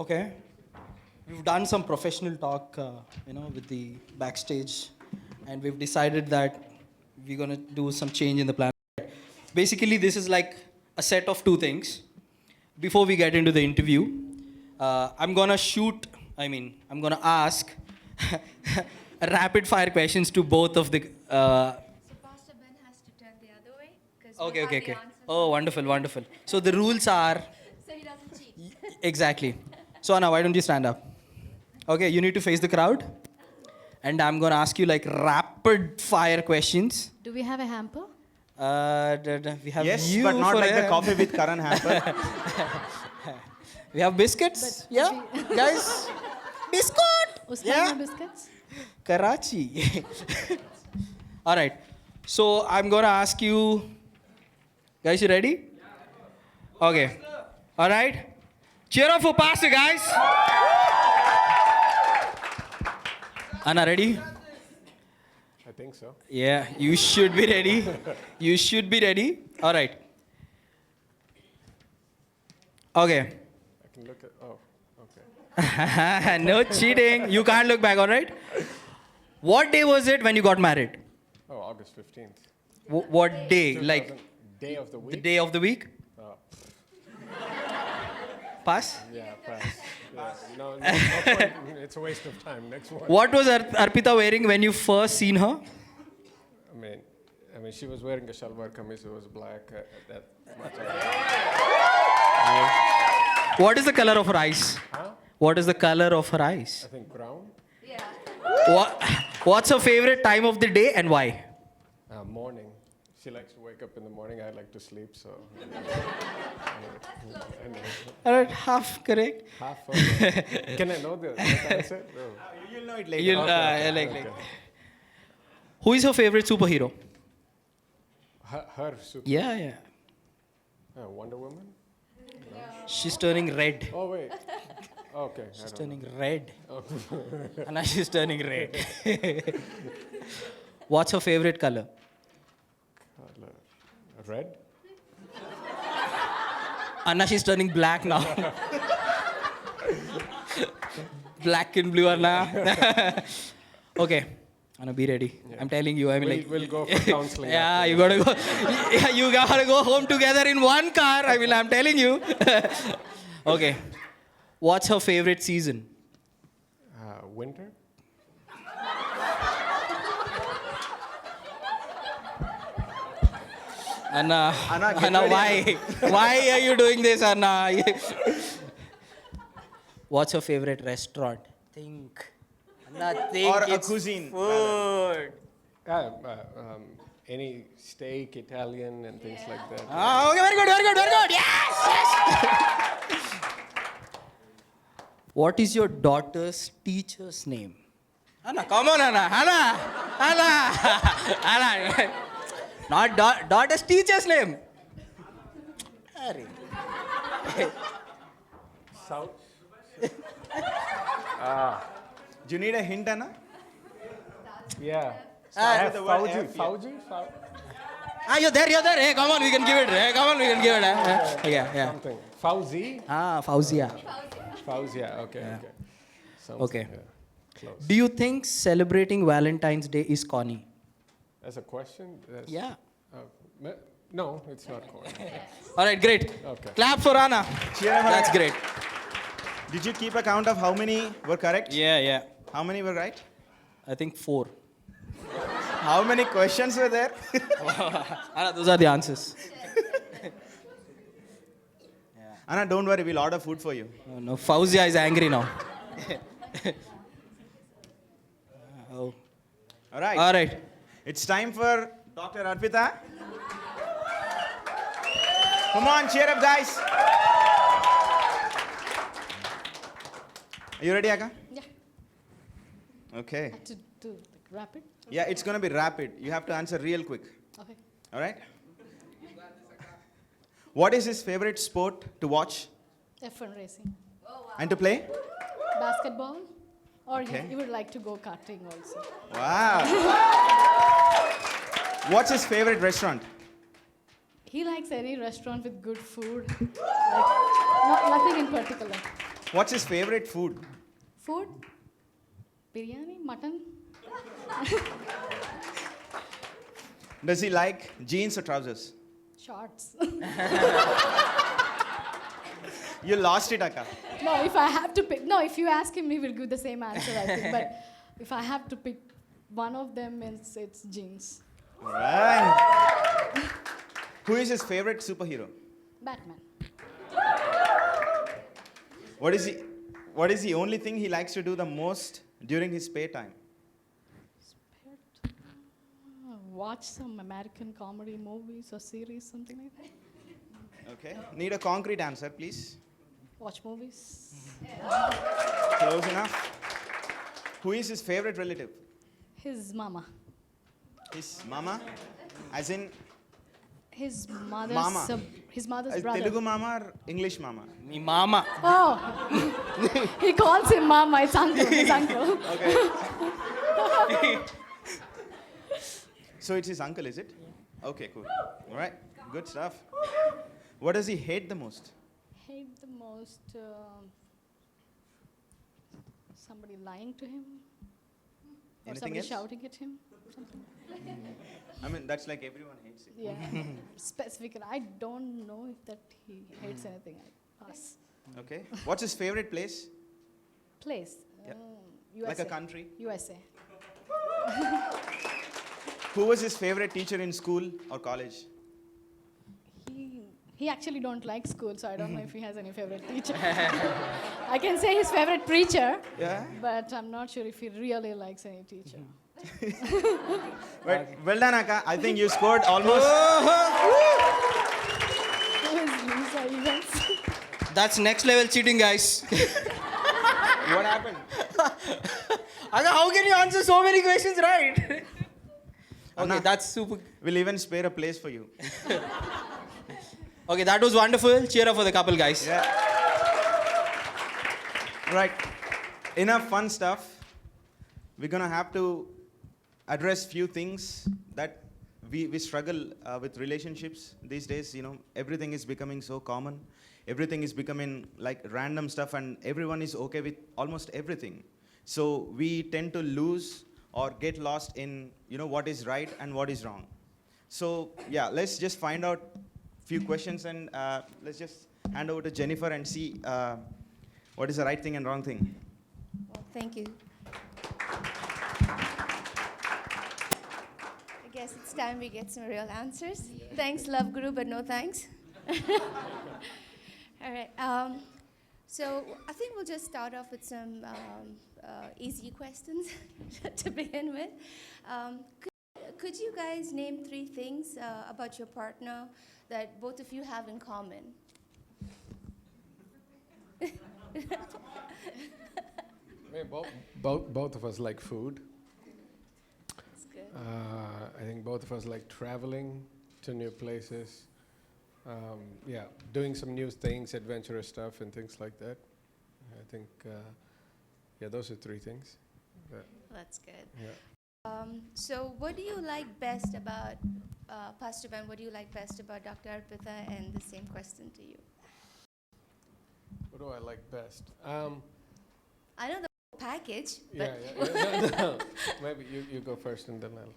Okay. We've done some professional talk, with the backstage, and we've decided that we're gonna do some change in the plan. Basically, this is like a set of two things. Before we get into the interview, I'm gonna ask rapid fire questions to both of the. So Pastor Ben has to turn the other way because Okay. Oh, wonderful. So the rules are. So he doesn't cheat. Exactly. So Anna, why don't you stand up? Okay, you need to face the crowd. And I'm going to ask you like rapid fire questions. Do we have a hamper? We have Yes, you but not for like the coffee with Karan hamper. We have biscuits. Yeah, guys. Biscuit. Usman biscuits? Karachi. All right. So I'm going to ask you. Guys, you ready? Okay. All right. Cheer up for Pastor, guys. Anna, ready? I think so. Yeah, you should be ready. You should be ready. All right. Okay. I can look at. Oh, okay. No cheating. You can't look back, all right? What day was it when you got married? Oh, August 15th. What day? 2000 Like day of the week. the day of the week? Oh, Pass? yeah, pass. Yeah. No point. It's a waste of time. Next one. What was Arpita wearing when you first seen her? I mean, she was wearing a shalwar kameez. It was black. That much. What is the color of her eyes? Huh? What is the color of her eyes? I think brown. Yeah. What's her favorite time of the day and why? Morning. She likes to wake up in the morning. I like to sleep. So. All right, half correct. Half. Can I know the answer? No. You'll know it later. You'll, Okay. Who is her favorite superhero? Her super. Yeah. Wonder Woman. She's turning red. Oh wait. Okay. She's turning red. Oh. Anna, she's turning red. What's her favorite color? Red. Anna, she's turning black now. Black and blue, Anna. Okay. Anna, be ready. Yeah. I'm telling you. We'll go for counseling. Yeah, you gotta go. Yeah, you gotta go home together in one car. I'm telling you. Okay. What's her favorite season? Winter. Anna, Anna, why? Why are you doing this, Anna? What's your favorite restaurant? Think. Anna, think. Or a it's cuisine, food. Any steak, Italian, and things like that. Okay, very good. Yes. What is your daughter's teacher's name? Anna, come on, Anna. Not daughter's teacher's name. South. Do you need a hint, Anna? Yeah. Start with the word F. Fauji? You're there. Hey, come on, we can give it. Yeah. Something. Fauzi? Fauzia. Fauzia, okay. Sounds, Okay. yeah, close. Do you think celebrating Valentine's Day is corny? As a question? Yeah. No, it's not correct. All right, great. Okay. Clap for Anna. Cheer up, That's Anna. great. Did you keep a count of how many were correct? Yeah. How many were right? I think 4. How many questions were there? Anna, those are the answers. Anna, don't worry, we'll order food for you. No, Fauzia is angry now. Oh. All right. All right. It's time for Dr. Arpita. Come on, cheer up, guys. Are you ready, Aga? Yeah. Okay. To do rapid? Yeah, it's going to be rapid. You have to answer real quick. Okay. All right? What is his favorite sport to watch F1 racing. and to play? Basketball? Or Okay. he would like to go karting also. Wow. What's his favorite restaurant? He likes any restaurant with good food. Like, nothing in particular. What's his favorite food? Food? Biryani? Mutton? Does he like jeans or trousers? Shorts. You lost it, Akka. No, if I have to pick, no, if you ask him, he will give the same answer, I think. But if I have to pick one of them, it's jeans. Right. Who is his favorite superhero? Batman. What is the only thing he likes to do the most during his spare time? Watch some American comedy movies or series, something like that. Okay. Need a concrete answer, please. Watch movies. Close enough. Who is his favorite relative? His mama. His mama? As in, His mother's Mama. his mother's brother. Telugu mama or English mama? Me mama. Oh, he calls him mama. It's uncle. His uncle. Okay. So it's his uncle, is it? Okay, cool. All right, good stuff. What does he hate the most? Hate the most somebody lying to him, or Anything somebody else? shouting at him. Something. I mean, that's like everyone hates it. Yeah, specific. I don't know if that he hates anything. I pass. Okay. What's his favorite place? Place. Yeah. USA. Like a country? USA. Who was his favorite teacher in school or college? He actually don't like school, so I don't know if he has any favorite teacher. I can say his favorite preacher, Yeah. but I'm not sure if he really likes any teacher. Right. Well done, Akka. I think you scored almost. Who is Lisa Evans? That's next level cheating, guys. What happened? Aga, how can you answer so many questions right? Okay, Anna. that's super. We'll even spare a place for you. Okay, that was wonderful. Cheer up for the couple, guys. Yeah. Right. Enough fun stuff. We're gonna have to address few things that we struggle with relationships these days. You know, everything is becoming so common. Everything is becoming like random stuff, and everyone is okay with almost everything. So we tend to lose or get lost in, you know, what is right and what is wrong. So yeah, let's just find out few questions, and let's just hand over to Jennifer and see what is the right thing and wrong thing. Well, thank you. I guess it's time we get some real answers. Thanks, love guru, but no thanks. All right. So I think we'll just start off with some easy questions to begin with. Could you guys name 3 things about your partner that both of you have in common? I mean, both of us like food. That's good. I think both of us like traveling to new places. Yeah, doing some new things, adventurous stuff, and things like that. I think, yeah, those are 3 things. That's good. Yeah. So what do you like best about, Pastor Ben, what do you like best about Dr. Arpita? And the same question to you. What do I like best? I know the whole package, Yeah, but no. Maybe you go first and then I'll.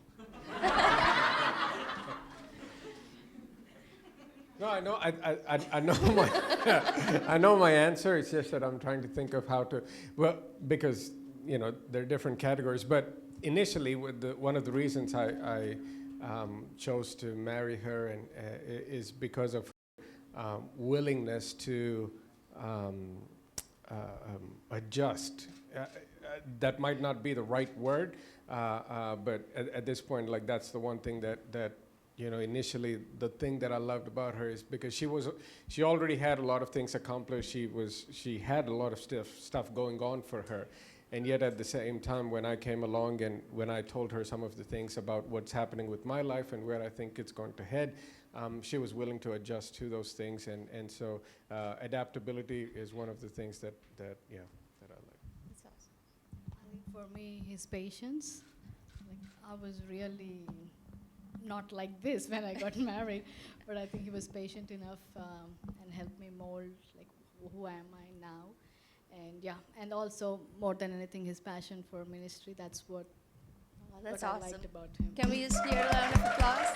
No, I know. I know my. I know my answer. It's just that I'm trying to think of how to. Well, because you know there are different categories. But initially, one of the reasons I chose to marry her and is because of willingness to adjust. That might not be the right word, but at this point, like that's the one thing that you know, initially the thing that I loved about her is because she already had a lot of things accomplished. She had a lot of stuff going on for her, and yet at the same time, when I came along and when I told her some of the things about what's happening with my life and where I think it's going to head, she was willing to adjust to those things, and so adaptability is one of the things that I like. that's awesome. I think for me, his patience. Like I was really not like this when I got married, but I think he was patient enough and helped me mold like who am I now. And yeah, and also more than anything, his passion for ministry. That's what, Oh, that's what I awesome. liked about him. Can we just hear a round of applause?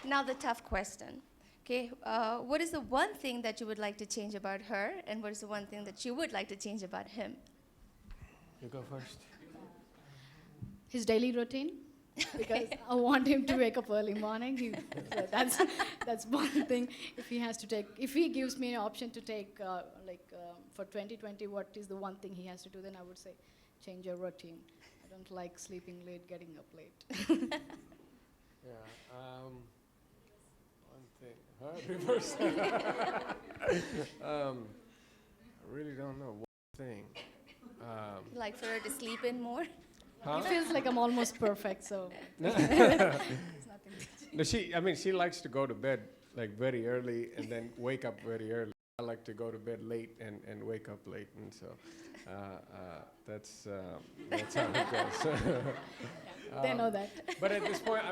Now the tough question. Okay, what is the one thing that you would like to change about her, and what is the one thing that you would like to change about him? You go first. His daily routine, because I want him to wake up early morning. So that's one thing. If he gives me an option to take, for 2020, what is the one thing he has to do? Then I would say, change your routine. I don't like sleeping late, getting up late. Yeah. One thing. Reverse. I really don't know. One thing. Like for her to sleep in more? Huh? It feels like I'm almost perfect, so No, it's nothing. she likes to go to bed like very early and then wake up very early. I like to go to bed late and wake up late, and so that's how it goes. They know that. But at this point, I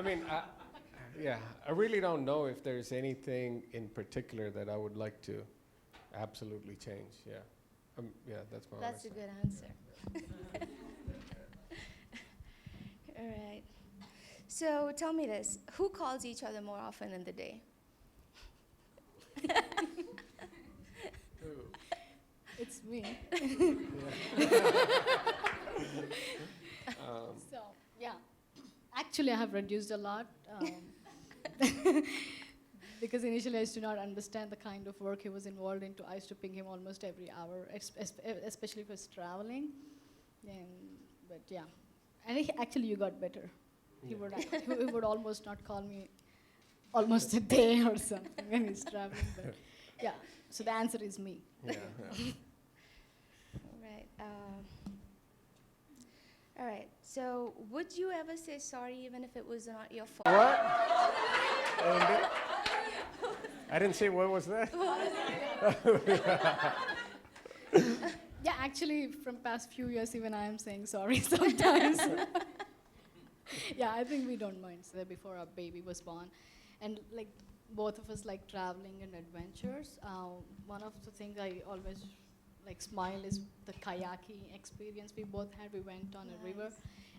really don't know if there's anything in particular that I would like to absolutely change. Yeah, that's my That's honest a good answer. All right. So tell me this, who calls each other more often in the day? It's me. So, yeah. Actually, I have reduced a lot. Because initially I used to not understand the kind of work he was involved into. I used to ping him almost every hour, especially if he was traveling. But yeah. And actually you got better. He would almost not call me almost a day or something when he's traveling. But yeah, so the answer is me. Yeah. Right. All right. So would you ever say sorry even if it was not your fault? What? I didn't say what was that. Yeah, actually, from past few years, even I am saying sorry sometimes. Yeah, I think we don't mind. So before our baby was born, and like both of us like traveling and adventures. One of the things I always like smile is the kayaking experience we both had. We went on a river,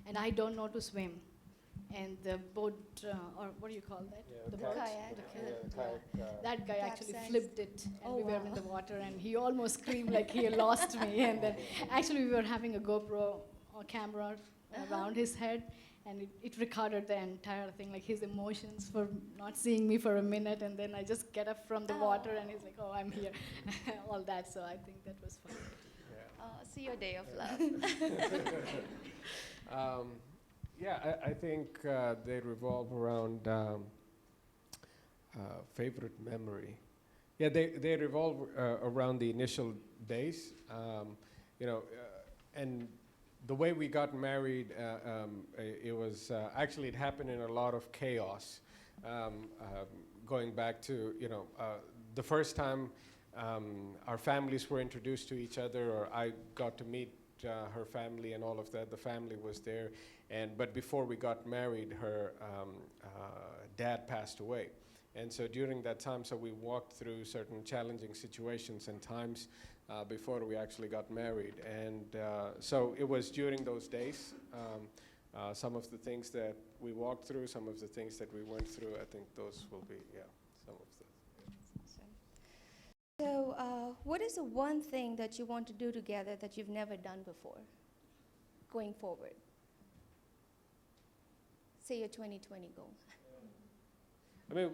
and I don't know to swim, and the boat or what do you call that? Yeah, The kayak. boat? Kayak. The kayak. That guy actually Capsized. flipped it, and Oh, we were wow. in the water, and he almost screamed like he lost me. And then actually we were having a GoPro or camera around his head, and it recorded the entire thing, like his emotions for not seeing me for a minute, and then I just get up from the water, and he's like, oh, I'm here, all that. So I think that was fun. So your day of love. I think they revolve around favorite memory. Yeah, they revolve around the initial days, and the way we got married, it was actually it happened in a lot of chaos. Going back to the first time our families were introduced to each other, or I got to meet her family and all of that. The family was there, but before we got married, her dad passed away. And so during that time, we walked through certain challenging situations and times before we actually got married. And so it was during those days, some of the things that we walked through, some of the things that we went through, I think those will be, some of the. So what is the one thing that you want to do together that you've never done before, going forward? Say your 2020 goal. I mean,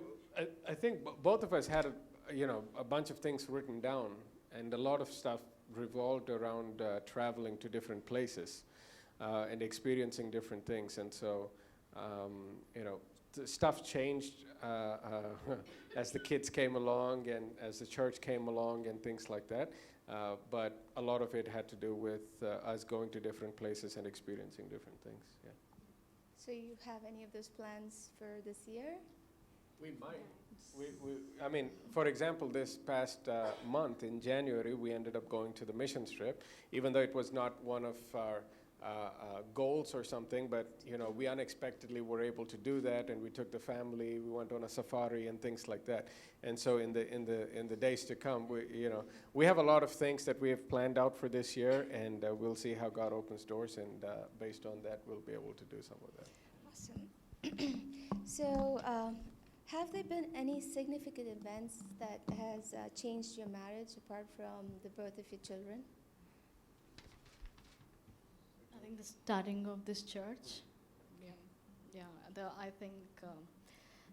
I think both of us had a bunch of things written down, and a lot of stuff revolved around traveling to different places and experiencing different things. And so, the stuff changed as the kids came along and as the church came along and things like that. But a lot of it had to do with us going to different places and experiencing different things. Yeah. So you have any of those plans for this year? We might. I mean, for example, this past month in January, we ended up going to the mission trip, even though it was not one of our goals or something, but we unexpectedly were able to do that, and we took the family. We went on a safari and things like that. And so in the days to come, we have a lot of things that we have planned out for this year, and we'll see how God opens doors, and based on that, we'll be able to do some of that. Awesome. So, have there been any significant events that has changed your marriage apart from the birth of your children? I think the starting of this church. Yeah. I think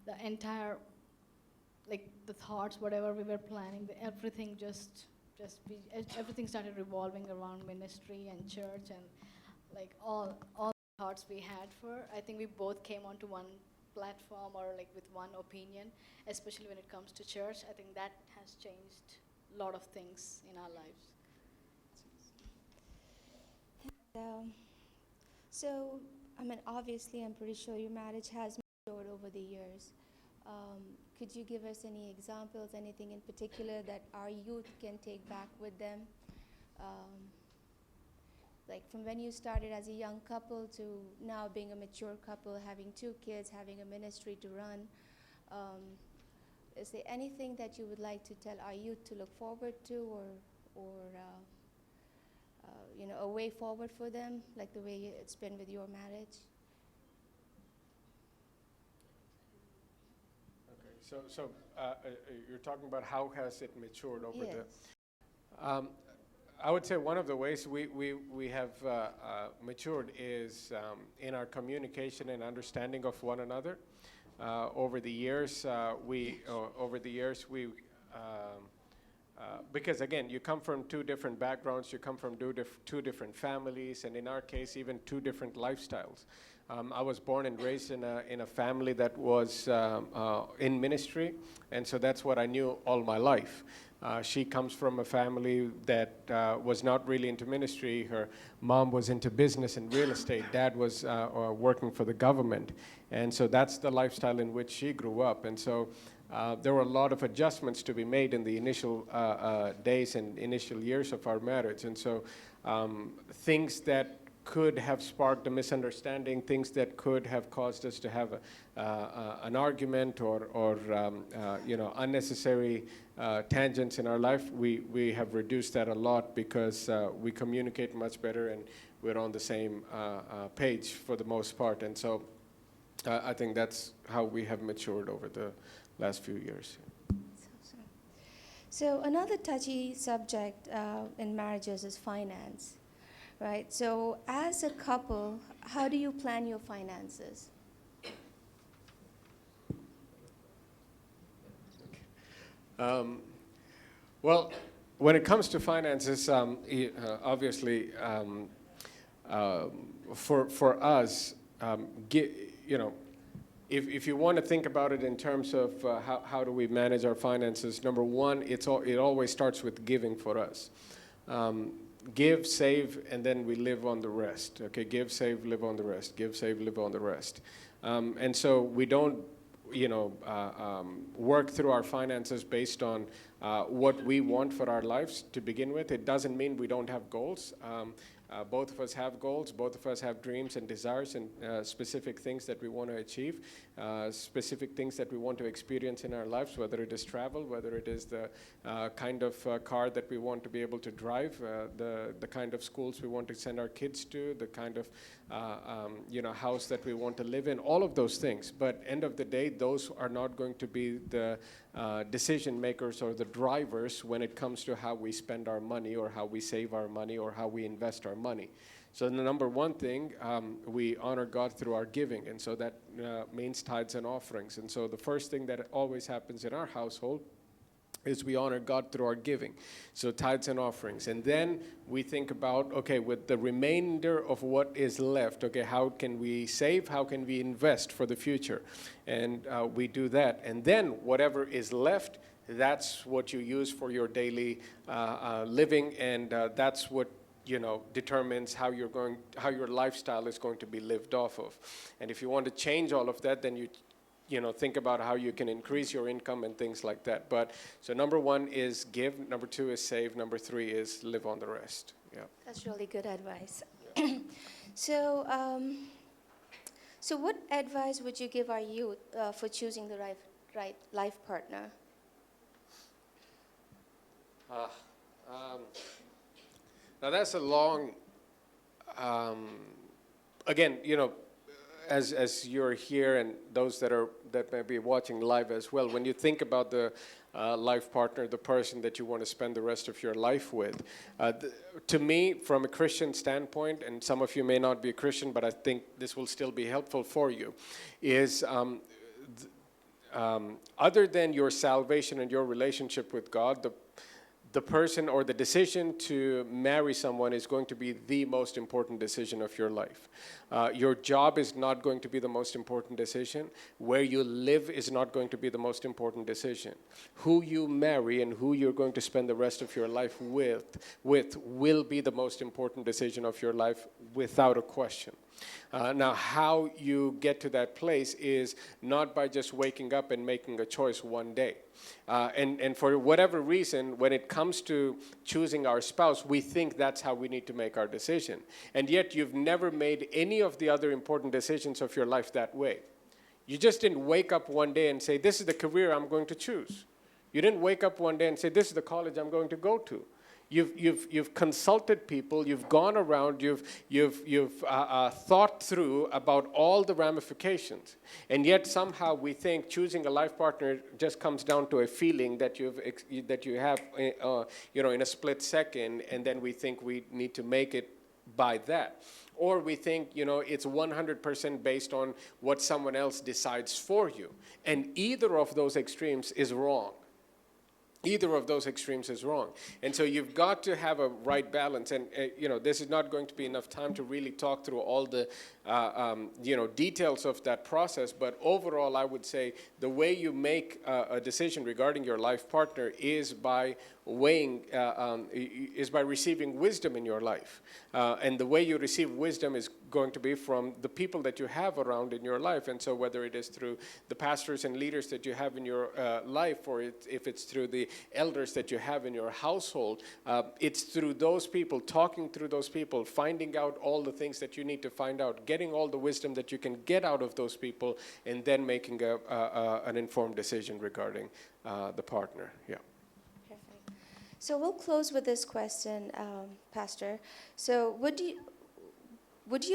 the entire, like the thoughts, whatever we were planning, everything everything started revolving around ministry and church, and like all the thoughts we had I think we both came onto one platform, or like with one opinion, especially when it comes to church. I think that has changed a lot of things in our lives. So, I mean, obviously, I'm pretty sure your marriage has matured over the years. Could you give us any examples, anything in particular that our youth can take back with them? Like from when you started as a young couple to now being a mature couple, having 2 kids, having a ministry to run. Is there anything that you would like to tell our youth to look forward to, or a way forward for them, like the way it's been with your marriage? Okay, so you're talking about how has it matured over Yes. I would say one of the ways we have matured is in our communication and understanding of one another. Over the years, because again, you come from 2 different backgrounds, you come from 2 different families, and in our case, even 2 different lifestyles. I was born and raised in a family that was in ministry, and so that's what I knew all my life. She comes from a family that was not really into ministry. Her mom was into business and real estate. Dad was working for the government. And so that's the lifestyle in which she grew up. And so there were a lot of adjustments to be made in the initial days and initial years of our marriage. And so things that could have sparked a misunderstanding, things that could have caused us to have an argument or unnecessary tangents in our life, we have reduced that a lot because we communicate much better and we're on the same page for the most part. And so I think that's how we have matured over the last few years. So another touchy subject in marriages is finance, right? So as a couple, how do you plan your finances? Well, when it comes to finances, obviously, for us, if you want to think about it in terms of how do we manage our finances, number one, it always starts with giving for us. Give, save, and then we live on the rest. Okay, give, save, live on the rest. Give, save, live on the rest. And so we don't, work through our finances based on what we want for our lives to begin with. It doesn't mean we don't have goals. Both of us have goals. Both of us have dreams and desires and specific things that we want to achieve, specific things that we want to experience in our lives, whether it is travel, whether it is the kind of car that we want to be able to drive, the kind of schools we want to send our kids to, the kind of house that we want to live in, all of those things. But end of the day, those are not going to be the decision makers or the drivers when it comes to how we spend our money or how we save our money or how we invest our money. So the number one thing, we honor God through our giving, and so that means tithes and offerings. And so the first thing that always happens in our household is we honor God through our giving, so tithes and offerings. And then we think about, okay, with the remainder of what is left, okay, how can we save, how can we invest for the future? And we do that. And then whatever is left, that's what you use for your daily living, and that's what determines how your lifestyle is going to be lived off of. And if you want to change all of that, then you think about how you can increase your income and things like that. But so number one is give, number two is save, number three is live on the rest. Yeah. That's really good advice. So, so what advice would you give our youth for choosing the right life partner? Now that's a long, again, as you're here and those that may be watching live as well, when you think about the life partner, the person that you want to spend the rest of your life with, to me, from a Christian standpoint, and some of you may not be a Christian, but I think this will still be helpful for you, is other than your salvation and your relationship with God, the person or the decision to marry someone is going to be the most important decision of your life. Your job is not going to be the most important decision. Where you live is not going to be the most important decision. Who you marry and who you're going to spend the rest of your life with will be the most important decision of your life without a question. Now, how you get to that place is not by just waking up and making a choice one day. And for whatever reason, when it comes to choosing our spouse, we think that's how we need to make our decision. And yet you've never made any of the other important decisions of your life that way. You just didn't wake up one day and say, this is the career I'm going to choose. You didn't wake up one day and say, this is the college I'm going to go to. You've consulted people, you've gone around, you've thought through about all the ramifications, and yet somehow we think choosing a life partner just comes down to a feeling that you have, in a split second, and then we think we need to make it by that. Or we think, it's 100% based on what someone else decides for you, and either of those extremes is wrong. Either of those extremes is wrong. And so you've got to have a right balance. And, this is not going to be enough time to really talk through all the, details of that process. But overall, I would say the way you make a decision regarding your life partner is by is by receiving wisdom in your life. And the way you receive wisdom is going to be from the people that you have around in your life. And so whether it is through the pastors and leaders that you have in your life, or if it's through the elders that you have in your household, it's through those people, talking through those people, finding out all the things that you need to find out, getting all the wisdom that you can get out of those people, and then making an informed decision regarding the partner. Yeah. Perfect. So we'll close with this question, Pastor. So would you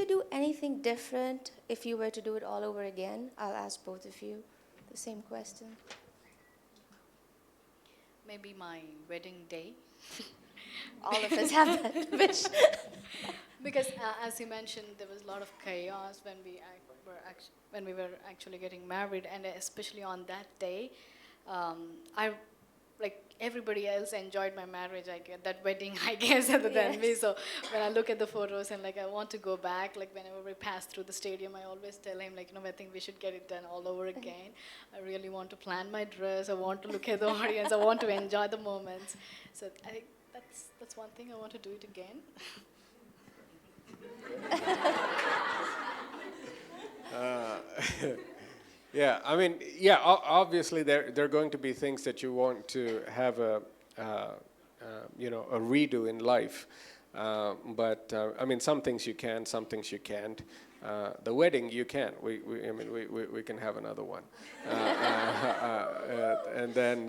do anything different if you were to do it all over again? I'll ask both of you the same question. Maybe my wedding day. All of us have that wish. Because as you mentioned, there was a lot of chaos when we were actually getting married, and especially on that day, like everybody else enjoyed my marriage, that wedding, I guess, other than me. So when I look at the photos and I want to go back, whenever we pass through the stadium, I always tell him I think we should get it done all over again. I really want to plan my dress. I want to look at the audience. I want to enjoy the moments. So I think that's one thing I want to do it again. Yeah, obviously there are going to be things that you want to have a redo in life. But some things you can, some things you can't. The wedding you can. We can have another one. And then,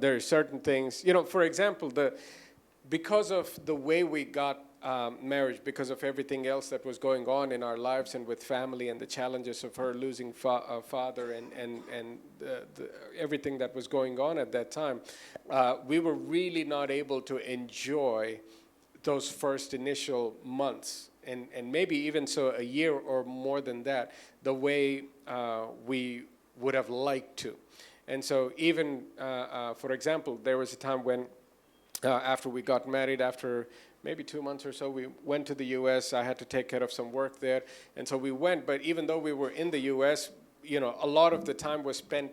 there are certain things. For example, because of the way we got marriage, because of everything else that was going on in our lives and with family and the challenges of her losing father and everything that was going on at that time, we were really not able to enjoy those first initial months and maybe even so a year or more than that, the way we would have liked to. And so even, for example, there was a time when after we got married, after maybe 2 months or so, we went to the U.S. I had to take care of some work there. And so we went, but even though we were in the U.S., a lot of the time was spent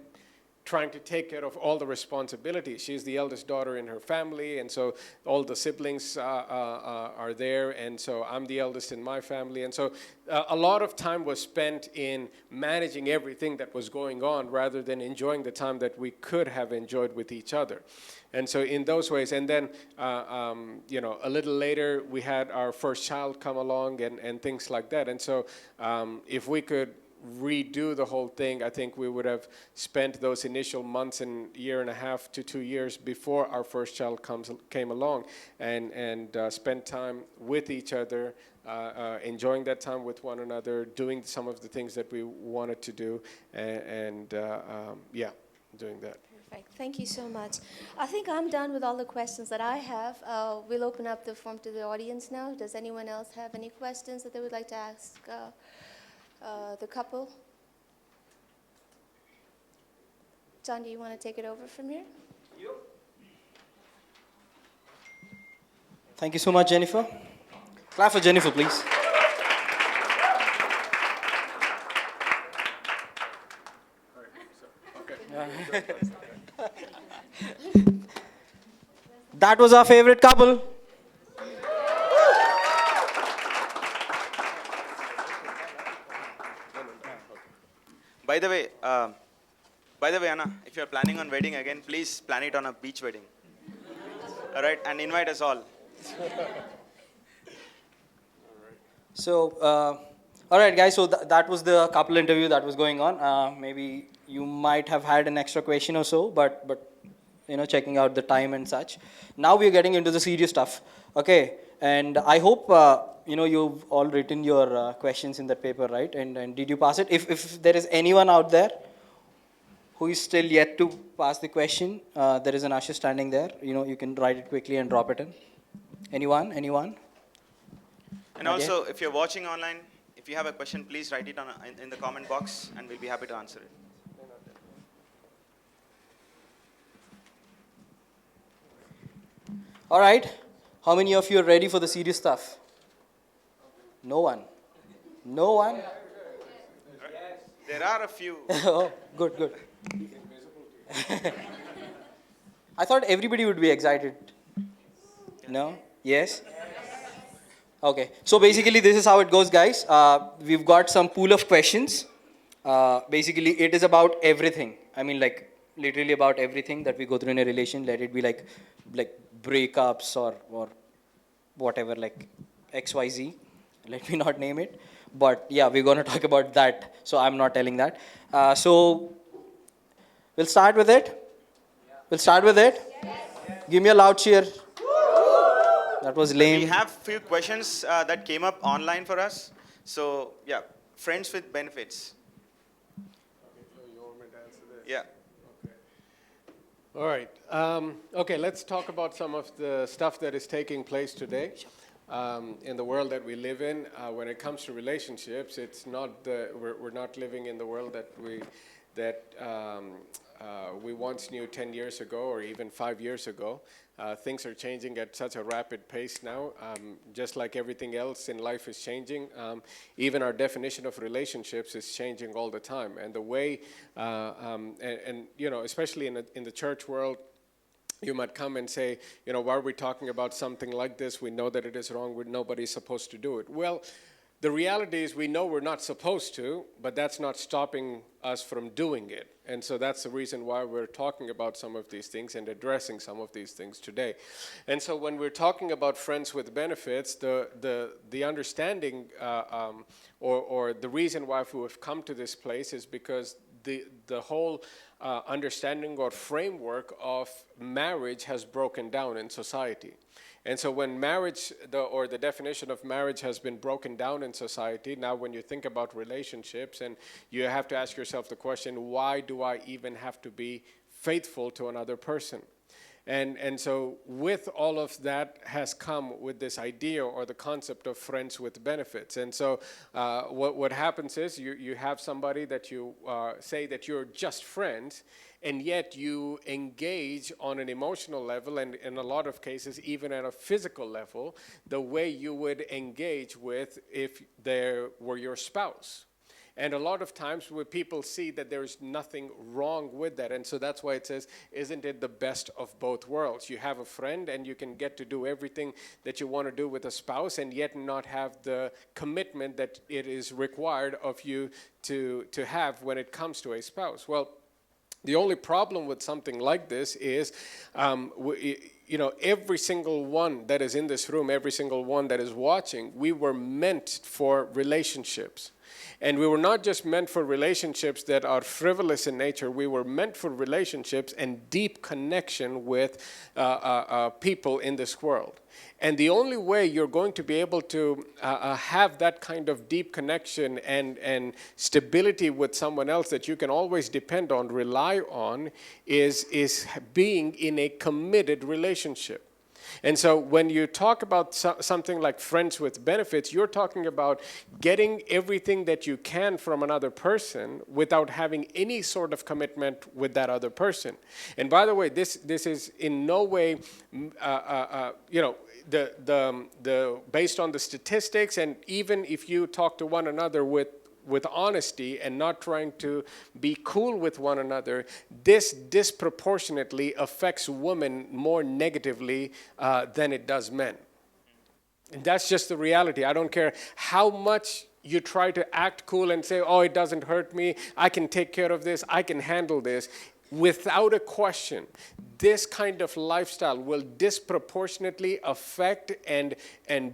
trying to take care of all the responsibilities. She's the eldest daughter in her family, and so all the siblings are there, and so I'm the eldest in my family. And so a lot of time was spent in managing everything that was going on rather than enjoying the time that we could have enjoyed with each other. And so in those ways, and then, a little later, we had our first child come along and things like that. And so if we could redo the whole thing, I think we would have spent those initial months and year and a half to 2 years before our first child came along and spent time with each other, enjoying that time with one another, doing some of the things that we wanted to do, and doing that. Perfect. Thank you so much. I think I'm done with all the questions that I have. We'll open up the forum to the audience now. Does anyone else have any questions that they would like to ask the couple? John, do you want to take it over from here? Thank you so much, Jennifer. Clap for Jennifer, please. That was our favorite couple. By the way, Anna, if you're planning on wedding again, please plan it on a beach wedding. All right, and invite us all. So, all right, guys. So that was the couple interview that was going on. Maybe you might have had an extra question or so, but checking out the time and such. Now we are getting into the serious stuff. Okay, and I hope you've all written your questions in that paper, right? And did you pass it? If there is anyone out there who is still yet to pass the question, there is an usher standing there. You can write it quickly and drop it in. Anyone? And also, if you're watching online, if you have a question, please write it in the comment box, and we'll be happy to answer it. All right. How many of you are ready for the serious stuff? No one. No one? There are a few. Oh, good. I thought everybody would be excited. No? Yes? Okay. So basically, this is how it goes, guys. We've got some pool of questions. Basically, it is about everything. I mean, like, literally about everything that we go through in a relation. Let it be like breakups or whatever, like XYZ. Let me not name it. But yeah, we're going to talk about that. So I'm not telling that. So we'll start with it. Give me a loud cheer. That was lame. We have few questions that came up online for us. So yeah, friends with benefits. Okay, so you want me to answer this? Yeah. All right. Okay, let's talk about some of the stuff that is taking place today in the world that we live in. When it comes to relationships, it's not we're not living in the world that we once knew 10 years ago or even 5 years ago. Things are changing at such a rapid pace now. Just like everything else in life is changing, even our definition of relationships is changing all the time. And the way, especially in the church world, you might come and say, why are we talking about something like this? We know that it is wrong. Nobody's supposed to do it. Well, the reality is we know we're not supposed to, but that's not stopping us from doing it. And so that's the reason why we're talking about some of these things and addressing some of these things today. And so when we're talking about friends with benefits, the understanding or the reason why we've come to this place is because the whole understanding or framework of marriage has broken down in society. And so when marriage, the definition of marriage has been broken down in society, now when you think about relationships, and you have to ask yourself the question, why do I even have to be faithful to another person? And so with all of that has come with this idea or the concept of friends with benefits. And so what happens is you have somebody that you say that you're just friends, and yet you engage on an emotional level, and in a lot of cases even at a physical level, the way you would engage with if they were your spouse. And a lot of times where people see that there is nothing wrong with that. And so that's why it says, isn't it the best of both worlds? You have a friend and you can get to do everything that you want to do with a spouse and yet not have the commitment that it is required of you to have when it comes to a spouse. Well, the only problem with something like this is, every single one that is in this room, every single one that is watching, we were meant for relationships. And we were not just meant for relationships that are frivolous in nature. We were meant for relationships and deep connection with people in this world. And the only way you're going to be able to have that kind of deep connection and stability with someone else that you can always depend on, rely on, is being in a committed relationship. And so when you talk about something like friends with benefits, you're talking about getting everything that you can from another person without having any sort of commitment with that other person. And by the way, this is in no way, based on the statistics, and even if you talk to one another with honesty and not trying to be cool with one another, this disproportionately affects women more negatively than it does men. And that's just the reality. I don't care how much you try to act cool and say, oh, it doesn't hurt me, I can take care of this, I can handle this. Without a question, this kind of lifestyle will disproportionately affect and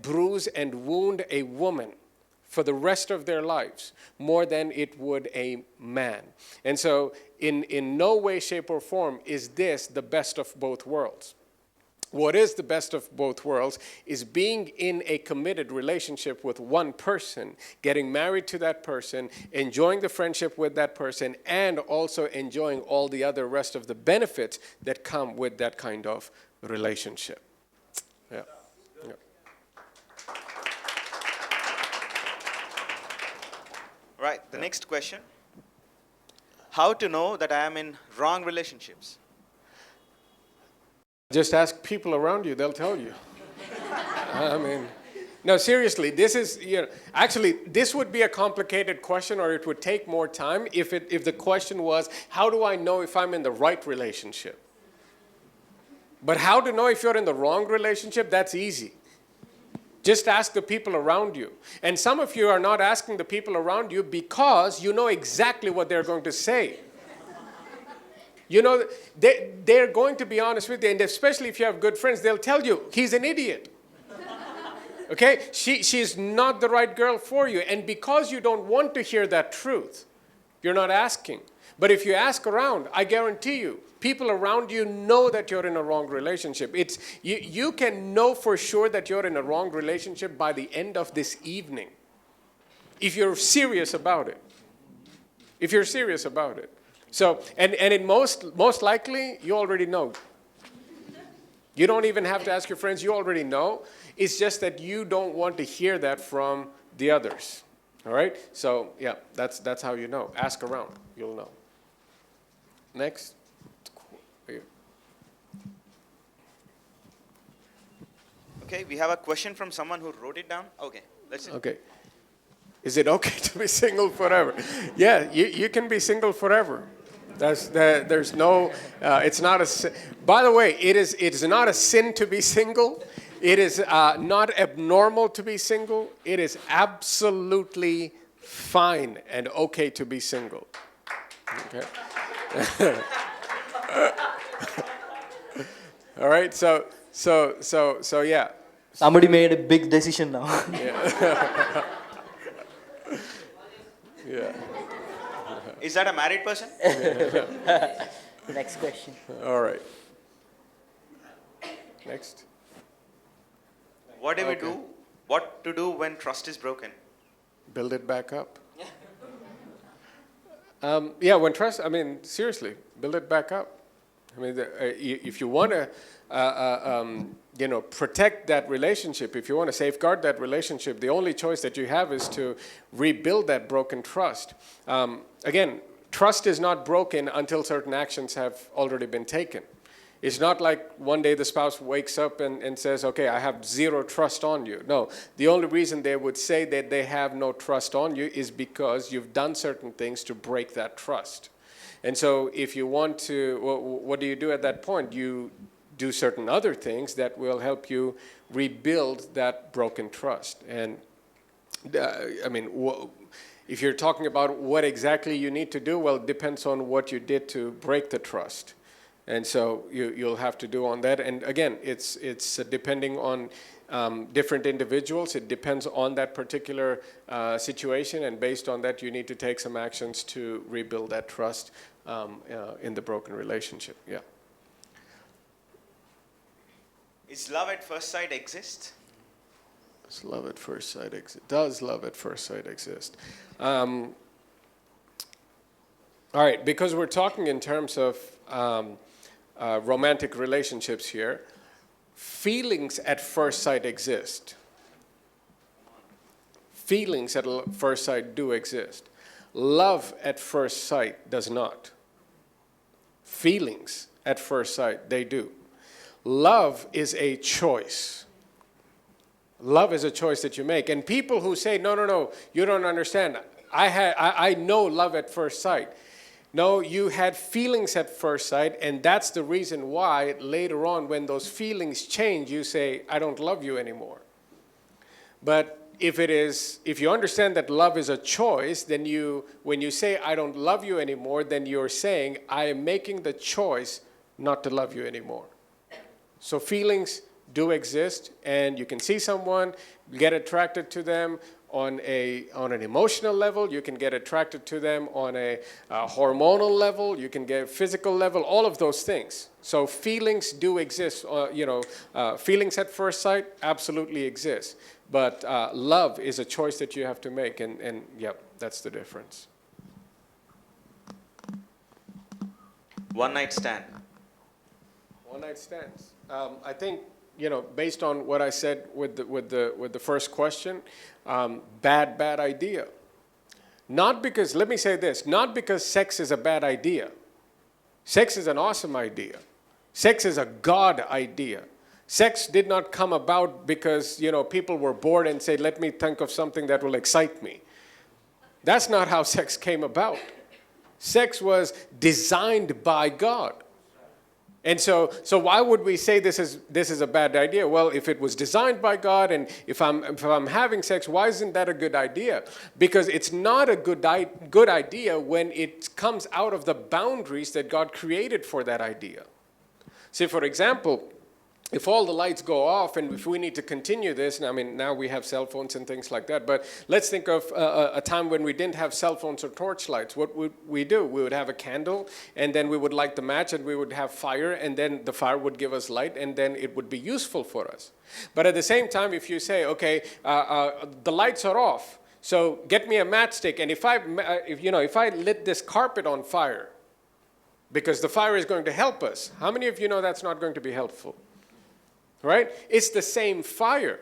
bruise and wound a woman for the rest of their lives, more than it would a man. And so in no way, shape, or form is this the best of both worlds. What is the best of both worlds is being in a committed relationship with one person, getting married to that person, enjoying the friendship with that person, and also enjoying all the other rest of the benefits that come with that kind of relationship. Yeah. Yeah. Right, the next question. How to know that I am in wrong relationships? Just ask people around you, they'll tell you. I mean, no, seriously, this is, actually, this would be a complicated question, or it would take more time if the question was, how do I know if I'm in the right relationship? But how to know if you're in the wrong relationship, that's easy. Just ask the people around you. And some of you are not asking the people around you because you know exactly what they're going to say. They're going to be honest with you, and especially if you have good friends, they'll tell you, he's an idiot. Okay? She's not the right girl for you. And because you don't want to hear that truth, you're not asking. But if you ask around, I guarantee you, people around you know that you're in a wrong relationship. You can know for sure that you're in a wrong relationship by the end of this evening, if you're serious about it. If you're serious about it. So, and it most likely, you already know. You don't even have to ask your friends, you already know. It's just that you don't want to hear that from the others. All right? So, yeah, that's how you know. Ask around, you'll know. Next. Okay, we have a question from someone who wrote it down. Okay, let's see. Okay. Is it okay to be single forever? Yeah, you can be single forever. There's no, it's not a sin. By the way, it is not a sin to be single. It is not abnormal to be single. It is absolutely fine and okay to be single. Okay. All right, so yeah. Somebody made a big decision now. Yeah. Yeah. Is that a married person? Next question. All right. Next. What do we do? What to do when trust is broken? Build it back up. Yeah, when trust, seriously, build it back up. If you want to, protect that relationship, if you want to safeguard that relationship, the only choice that you have is to rebuild that broken trust. Again, trust is not broken until certain actions have already been taken. It's not like one day the spouse wakes up and says, okay, I have zero trust on you. No, the only reason they would say that they have no trust on you is because you've done certain things to break that trust. And so if you want to, what do you do at that point? You do certain other things that will help you rebuild that broken trust. And if you're talking about what exactly you need to do, well, it depends on what you did to break the trust. And so you'll have to do on that. And again, it's depending on different individuals. It depends on that particular situation. And based on that, you need to take some actions to rebuild that trust in the broken relationship. Yeah. Is love at first sight exist? Does love at first sight exist? Does love at first sight exist? All right, because we're talking in terms of romantic relationships here, feelings at first sight exist. Feelings at first sight do exist. Love at first sight does not. Feelings at first sight, they do. Love is a choice. Love is a choice that you make. And people who say, no, you don't understand. I know love at first sight. No, you had feelings at first sight, and that's the reason why later on when those feelings change, you say, I don't love you anymore. But if you understand that love is a choice, then when you say, I don't love you anymore, then you're saying, I am making the choice not to love you anymore. So feelings do exist, and you can see someone, get attracted to them on an emotional level. You can get attracted to them on a hormonal level. You can get physical level. All of those things. So feelings do exist. Feelings at first sight absolutely exist, but love is a choice that you have to make, and yep, that's the difference. One night stand. One night stands. I think, based on what I said with the first question, bad idea. Not because, let me say this, not because sex is a bad idea. Sex is an awesome idea. Sex is a God idea. Sex did not come about because, people were bored and said, let me think of something that will excite me. That's not how sex came about. Sex was designed by God. And so why would we say this is a bad idea? Well, if it was designed by God, and if I'm having sex, why isn't that a good idea? Because it's not a good idea when it comes out of the boundaries that God created for that idea. See, for example, if all the lights go off and if we need to continue this, and now we have cell phones and things like that, but let's think of a time when we didn't have cell phones or torchlights. What would we do? We would have a candle, and then we would light the match, and we would have fire, and then the fire would give us light, and then it would be useful for us. But at the same time, if you say, okay, the lights are off, so get me a matchstick, and if I lit this carpet on fire, because the fire is going to help us, how many of you know that's not going to be helpful? Right? It's the same fire.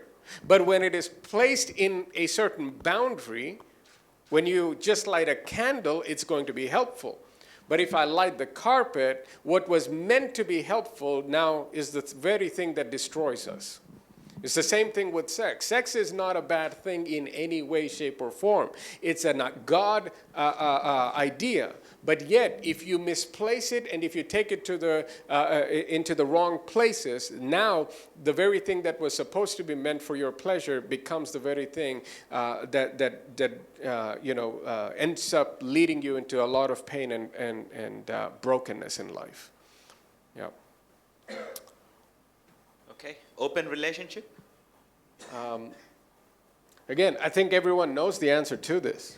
But when it is placed in a certain boundary, when you just light a candle, it's going to be helpful. But if I light the carpet, what was meant to be helpful now is the very thing that destroys us. It's the same thing with sex. Sex is not a bad thing in any way, shape, or form. It's a God idea. But yet, if you misplace it and if you take it to into the wrong places, now the very thing that was supposed to be meant for your pleasure becomes the very thing that ends up leading you into a lot of pain and brokenness in life. Yeah. Okay. Open relationship. Again, I think everyone knows the answer to this.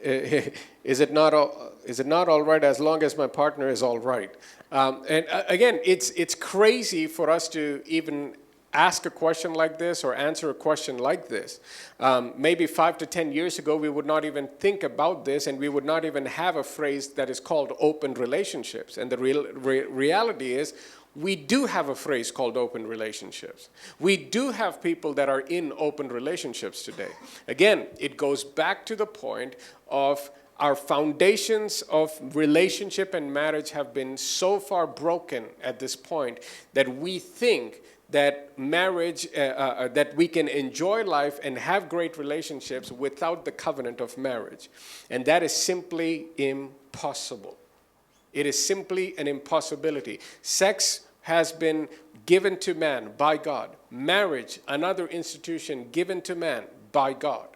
Is it not all right as long as my partner is all right? And again, it's crazy for us to even ask a question like this or answer a question like this. Maybe 5 to 10 years ago, we would not even think about this, and we would not even have a phrase that is called open relationships. And the reality is, we do have a phrase called open relationships. We do have people that are in open relationships today. Again, it goes back to the point of our foundations of relationship and marriage have been so far broken at this point that we think that marriage, that we can enjoy life and have great relationships without the covenant of marriage. And that is simply impossible. It is simply an impossibility. Sex has been given to man by God. Marriage, another institution given to man by God.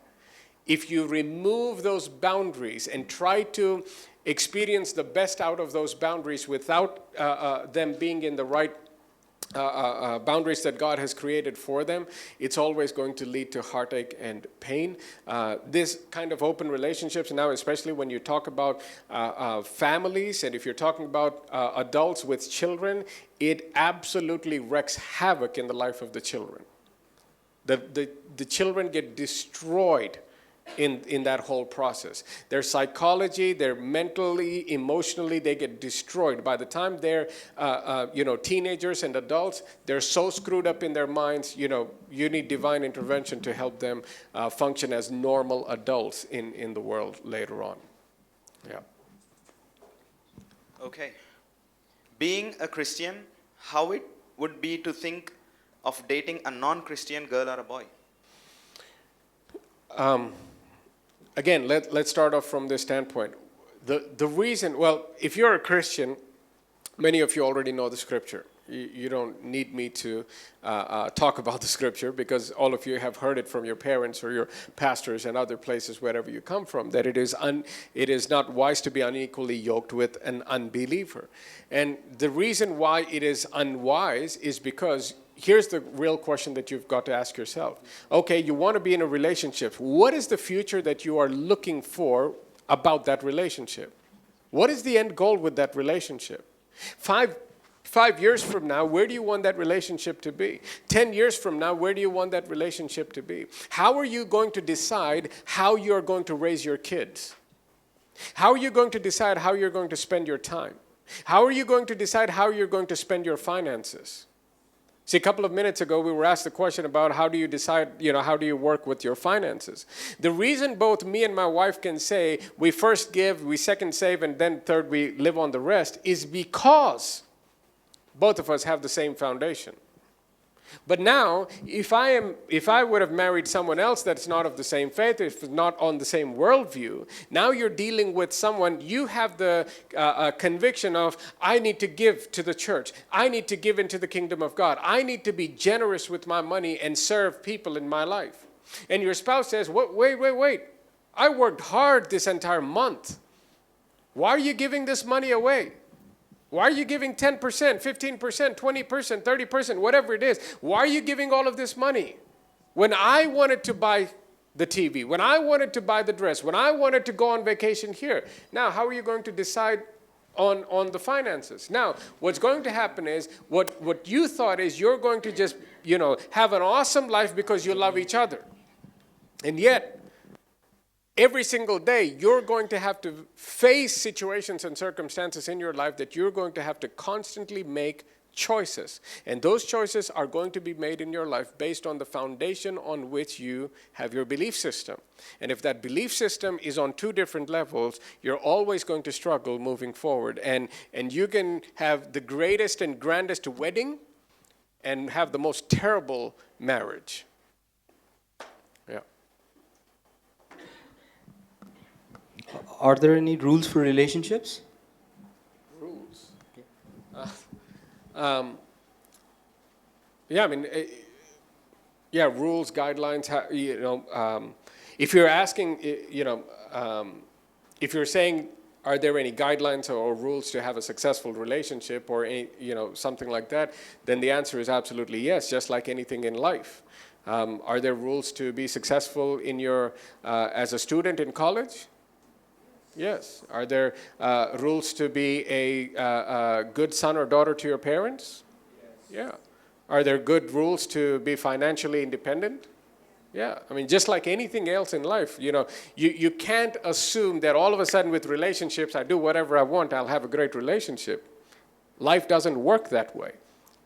If you remove those boundaries and try to experience the best out of those boundaries without them being in the right boundaries that God has created for them, it's always going to lead to heartache and pain. This kind of open relationships, now especially when you talk about families, and if you're talking about adults with children, it absolutely wreaks havoc in the life of the children. The children get destroyed in that whole process. Their psychology, their mentally, emotionally, they get destroyed. By the time they're, teenagers and adults, they're so screwed up in their minds, you need divine intervention to help them function as normal adults in the world later on. Yeah. Okay. Being a Christian, how it would be to think of dating a non-Christian girl or a boy? Again, let's start off from this standpoint. The reason, well, if you're a Christian, many of you already know the scripture. You don't need me to talk about the scripture because all of you have heard it from your parents or your pastors and other places wherever you come from, that it is not wise to be unequally yoked with an unbeliever. And the reason why it is unwise is because here's the real question that you've got to ask yourself. Okay, you want to be in a relationship. What is the future that you are looking for about that relationship? What is the end goal with that relationship? Five years from now, where do you want that relationship to be? 10 years from now, where do you want that relationship to be? How are you going to decide how you're going to raise your kids? How are you going to decide how you're going to spend your time? How are you going to decide how you're going to spend your finances? See, a couple of minutes ago, we were asked the question about how do you decide, how do you work with your finances? The reason both me and my wife can say we first give, we second save, and then third we live on the rest is because both of us have the same foundation. But now, if I would have married someone else that's not of the same faith, if not on the same worldview, now you're dealing with someone, you have the conviction of, I need to give to the church. I need to give into the kingdom of God. I need to be generous with my money and serve people in my life. And your spouse says, wait. I worked hard this entire month. Why are you giving this money away? Why are you giving 10%, 15%, 20%, 30%, whatever it is? Why are you giving all of this money? When I wanted to buy the TV, when I wanted to buy the dress, when I wanted to go on vacation here. Now, how are you going to decide on the finances? Now, what's going to happen is, what you thought is you're going to just, have an awesome life because you love each other. And yet, every single day, you're going to have to face situations and circumstances in your life that you're going to have to constantly make choices. And those choices are going to be made in your life based on the foundation on which you have your belief system. And if that belief system is on two different levels, you're always going to struggle moving forward. And you can have the greatest and grandest wedding and have the most terrible marriage. Yeah. Are there any rules for relationships? Rules? Rules, guidelines, if you're asking, if you're saying, are there any guidelines or rules to have a successful relationship or any, something like that, then the answer is absolutely yes, just like anything in life. Are there rules to be successful in your, as a student in college? Yes. Are there rules to be a good son or daughter to your parents? Yes. Yeah. Are there good rules to be financially independent? Yeah. I mean, just like anything else in life, you can't assume that all of a sudden with relationships, I do whatever I want, I'll have a great relationship. Life doesn't work that way.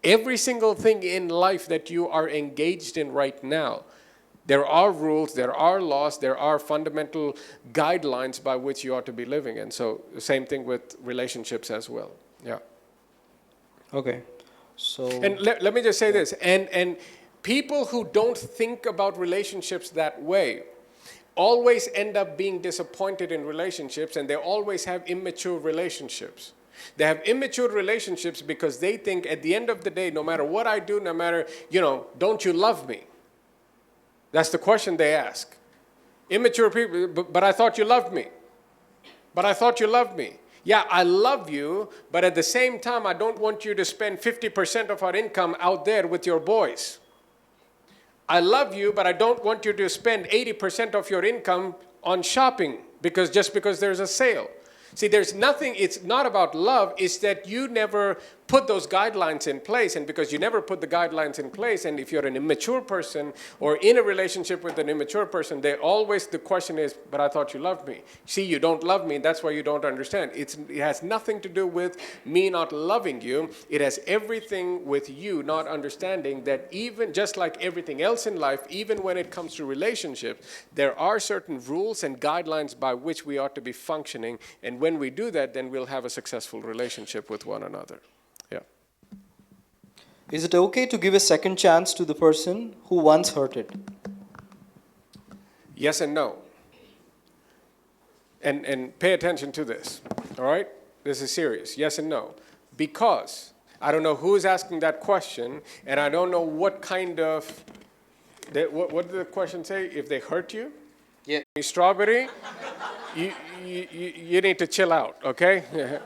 Every single thing in life that you are engaged in right now, There are rules, there are laws, there are fundamental guidelines by which you ought to be living. And so the same thing with relationships as well. Yeah. Okay. So. And let me just say this. And people who don't think about relationships that way always end up being disappointed in relationships, and they always have immature relationships. They have immature relationships because they think at the end of the day, no matter what I do, no matter, don't you love me? That's the question they ask. Immature people, but I thought you loved me. But I thought you loved me. Yeah, I love you, but at the same time, I don't want you to spend 50% of our income out there with your boys. I love you, but I don't want you to spend 80% of your income on shopping because there's a sale. See, there's nothing, it's not about love, it's that you never put those guidelines in place, and because you never put the guidelines in place, and if you're an immature person or in a relationship with an immature person, the question is, but I thought you loved me. See, you don't love me, that's why you don't understand. It has nothing to do with me not loving you. It has everything with you not understanding that even just like everything else in life, even when it comes to relationships, there are certain rules and guidelines by which we ought to be functioning, and when we do that, then we'll have a successful relationship with one another. Yeah. Is it okay to give a second chance to the person who once hurt it? Yes and no. And pay attention to this, all right? This is serious. Yes and no. Because I don't know who is asking that question, and I don't know what kind of, what did the question say? If they hurt you? Yeah. Strawberry? you need to chill out, okay?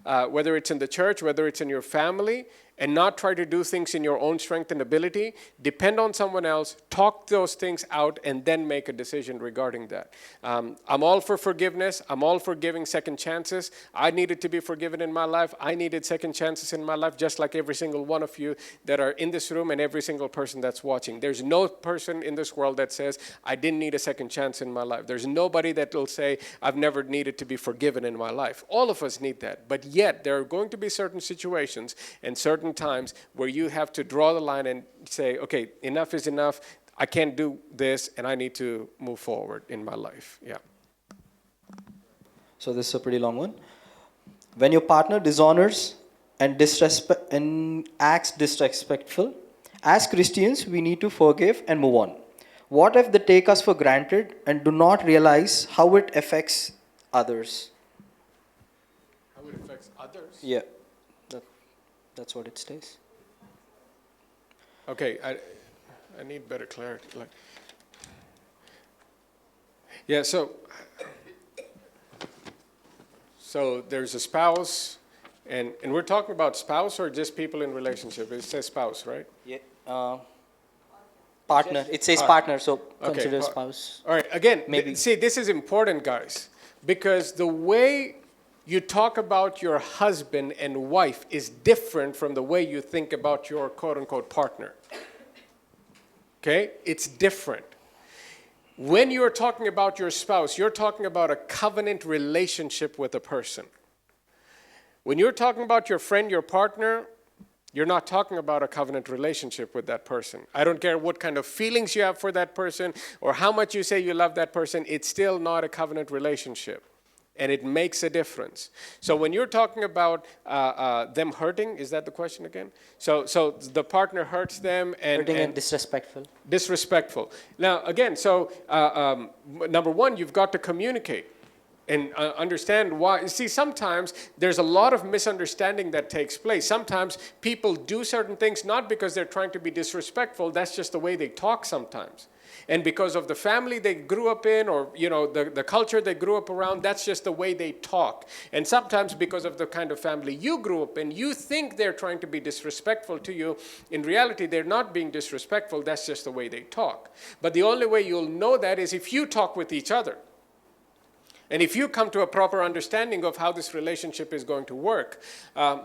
Whether it's in the church, whether it's in your family, and not try to do things in your own strength and ability. Depend on someone else, talk those things out, and then make a decision regarding that. I'm all for forgiveness. I'm all for giving second chances. I needed to be forgiven in my life. I needed second chances in my life, just like every single one of you that are in this room and every single person that's watching. There's no person in this world that says, I didn't need a second chance in my life. There's nobody that will say, I've never needed to be forgiven in my life. All of us need that. But yet, there are going to be certain situations and certain times where you have to draw the line and say, okay, enough is enough. I can't do this, and I need to move forward in my life. Yeah. So this is a pretty long one. When your partner dishonors and acts disrespectful, as Christians, we need to forgive and move on. What if they take us for granted and do not realize how it affects others? How it affects others? Yeah. That's what it says. Okay, I need better clarity. Yeah, so there's a spouse, and we're talking about spouse or just people in relationship? It says spouse, right? Yeah. Partner. It says partner, so consider spouse. All right, again, Maybe. See, this is important, guys, because the way you talk about your husband and wife is different from the way you think about your quote-unquote partner. Okay? It's different. When you're talking about your spouse, you're talking about a covenant relationship with a person. When you're talking about your friend, your partner, you're not talking about a covenant relationship with that person. I don't care what kind of feelings you have for that person or how much you say you love that person, it's still not a covenant relationship. And it makes a difference. So when you're talking about them hurting, is that the question again? So the partner hurts them Hurting and disrespectful. Disrespectful. Now, again, number one, you've got to communicate and understand why. You see, sometimes there's a lot of misunderstanding that takes place. Sometimes people do certain things not because they're trying to be disrespectful. That's just the way they talk sometimes. And because of the family they grew up in or, the culture they grew up around, that's just the way they talk. And sometimes because of the kind of family you grew up in, you think they're trying to be disrespectful to you. In reality, they're not being disrespectful. That's just the way they talk. But the only way you'll know that is if you talk with each other. And if you come to a proper understanding of how this relationship is going to work.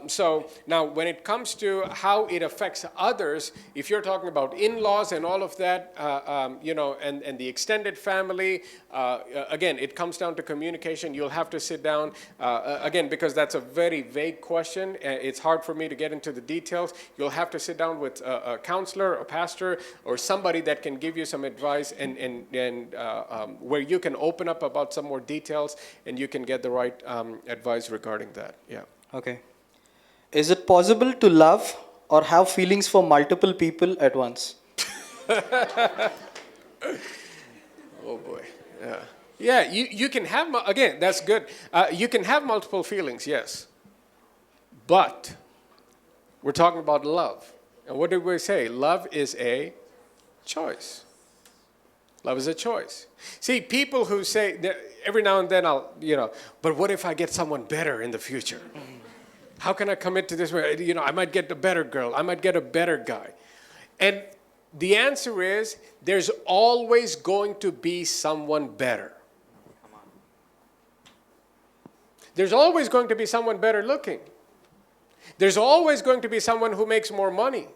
So now when it comes to how it affects others, if you're talking about in-laws and all of that, and the extended family, again, it comes down to communication. You'll have to sit down, again, because that's a very vague question. It's hard for me to get into the details. You'll have to sit down with a counselor, a pastor, or somebody that can give you some advice and where you can open up about some more details and you can get the right advice regarding that. Yeah. Okay. Is it possible to love or have feelings for multiple people at once? Oh boy. Yeah. Yeah, you can have, again, that's good. You can have multiple feelings, yes. But we're talking about love. And what did we say? Love is a choice. Love is a choice. See, people who say, that every now and then but what if I get someone better in the future? How can I commit to this? I might get a better girl. I might get a better guy. And the answer is, there's always going to be someone better. There's always going to be someone better looking. There's always going to be someone who makes more money.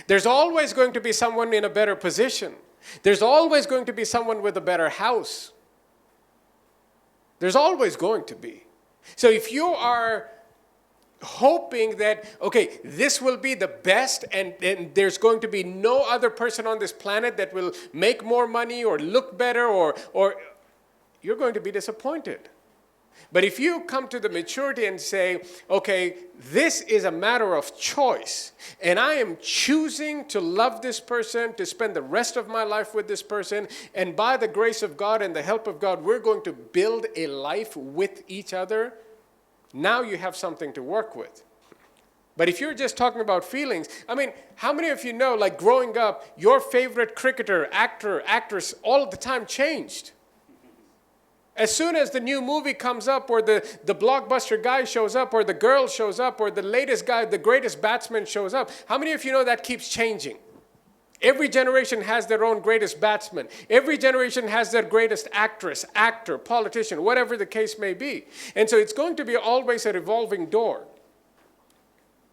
There's always going to be someone in a better position. There's always going to be someone with a better house. There's always going to be. So if you are hoping that, okay, this will be the best and there's going to be no other person on this planet that will make more money or look better or you're going to be disappointed. But if you come to the maturity and say, okay, this is a matter of choice, and I am choosing to love this person, to spend the rest of my life with this person, and by the grace of God and the help of God, we're going to build a life with each other, now you have something to work with. But if you're just talking about feelings, how many of you know, like growing up, your favorite cricketer, actor, actress, all of the time changed? As soon as the new movie comes up or the blockbuster guy shows up or the girl shows up or the latest guy, the greatest batsman shows up, how many of you know that keeps changing? Every generation has their own greatest batsman. Every generation has their greatest actress, actor, politician, whatever the case may be. And so it's going to be always a revolving door.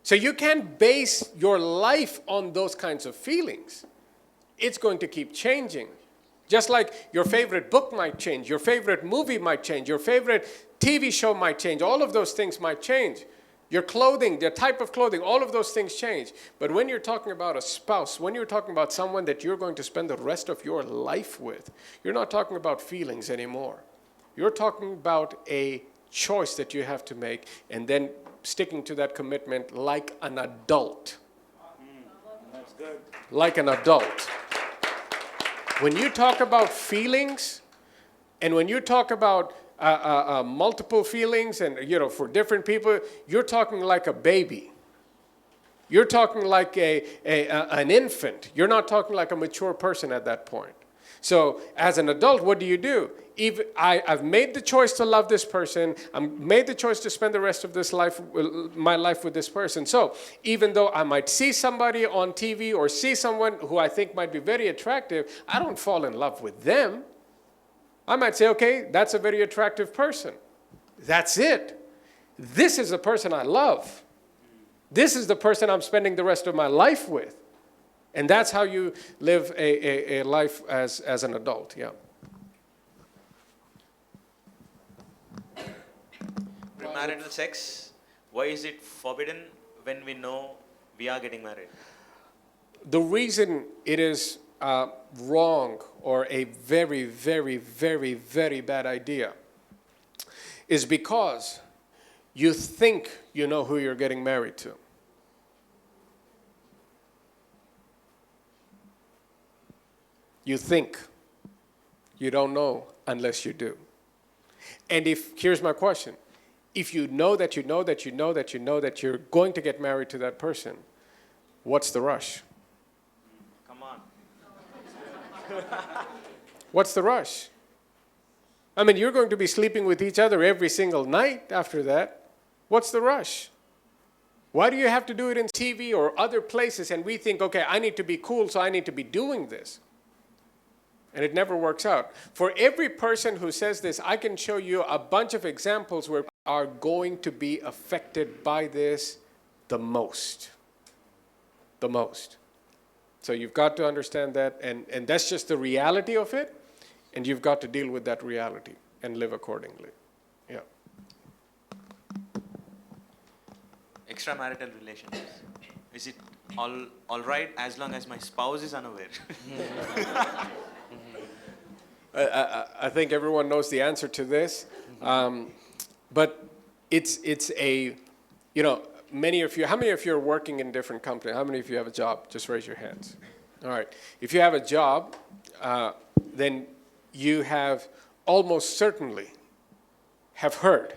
So you can't base your life on those kinds of feelings. It's going to keep changing. Just like your favorite book might change, your favorite movie might change, your favorite TV show might change. All of those things might change. Your clothing, the type of clothing, all of those things change. But when you're talking about a spouse, when you're talking about someone that you're going to spend the rest of your life with, you're not talking about feelings anymore. You're talking about a choice that you have to make and then sticking to that commitment like an adult. That's good. Like an adult. When you talk about feelings, and when you talk about multiple feelings, and for different people, you're talking like a baby. You're talking like an infant. You're not talking like a mature person at that point. So as an adult, what do? I've made the choice to love this person. I've made the choice to spend the rest of my life with this person. So even though I might see somebody on TV or see someone who I think might be very attractive, I don't fall in love with them. I might say, okay, that's a very attractive person. That's it. This is the person I love. This is the person I'm spending the rest of my life with. And that's how you live a life as an adult, yeah. Premarital sex, why is it forbidden when we know we are getting married? The reason it is wrong or a very, very, very, very bad idea is because you think you know who you're getting married to. You think. You don't know unless you do. And here's my question. If you know that you know that you know that you know that you're going to get married to that person, what's the rush? Come on. What's the rush? You're going to be sleeping with each other every single night after that. What's the rush? Why do you have to do it in TV or other places and we think, okay, I need to be cool, so I need to be doing this? And it never works out. For every person who says this, I can show you a bunch of examples where are going to be affected by this the most. The most. So you've got to understand that, and that's just the reality of it, and you've got to deal with that reality and live accordingly. Yeah. Extramarital relationships. Is it all right as long as my spouse is unaware? I think everyone knows the answer to this, but it's a, many of you, how many of you are working in different companies? How many of you have a job? Just raise your hands. All right. If you have a job, then you have almost certainly have heard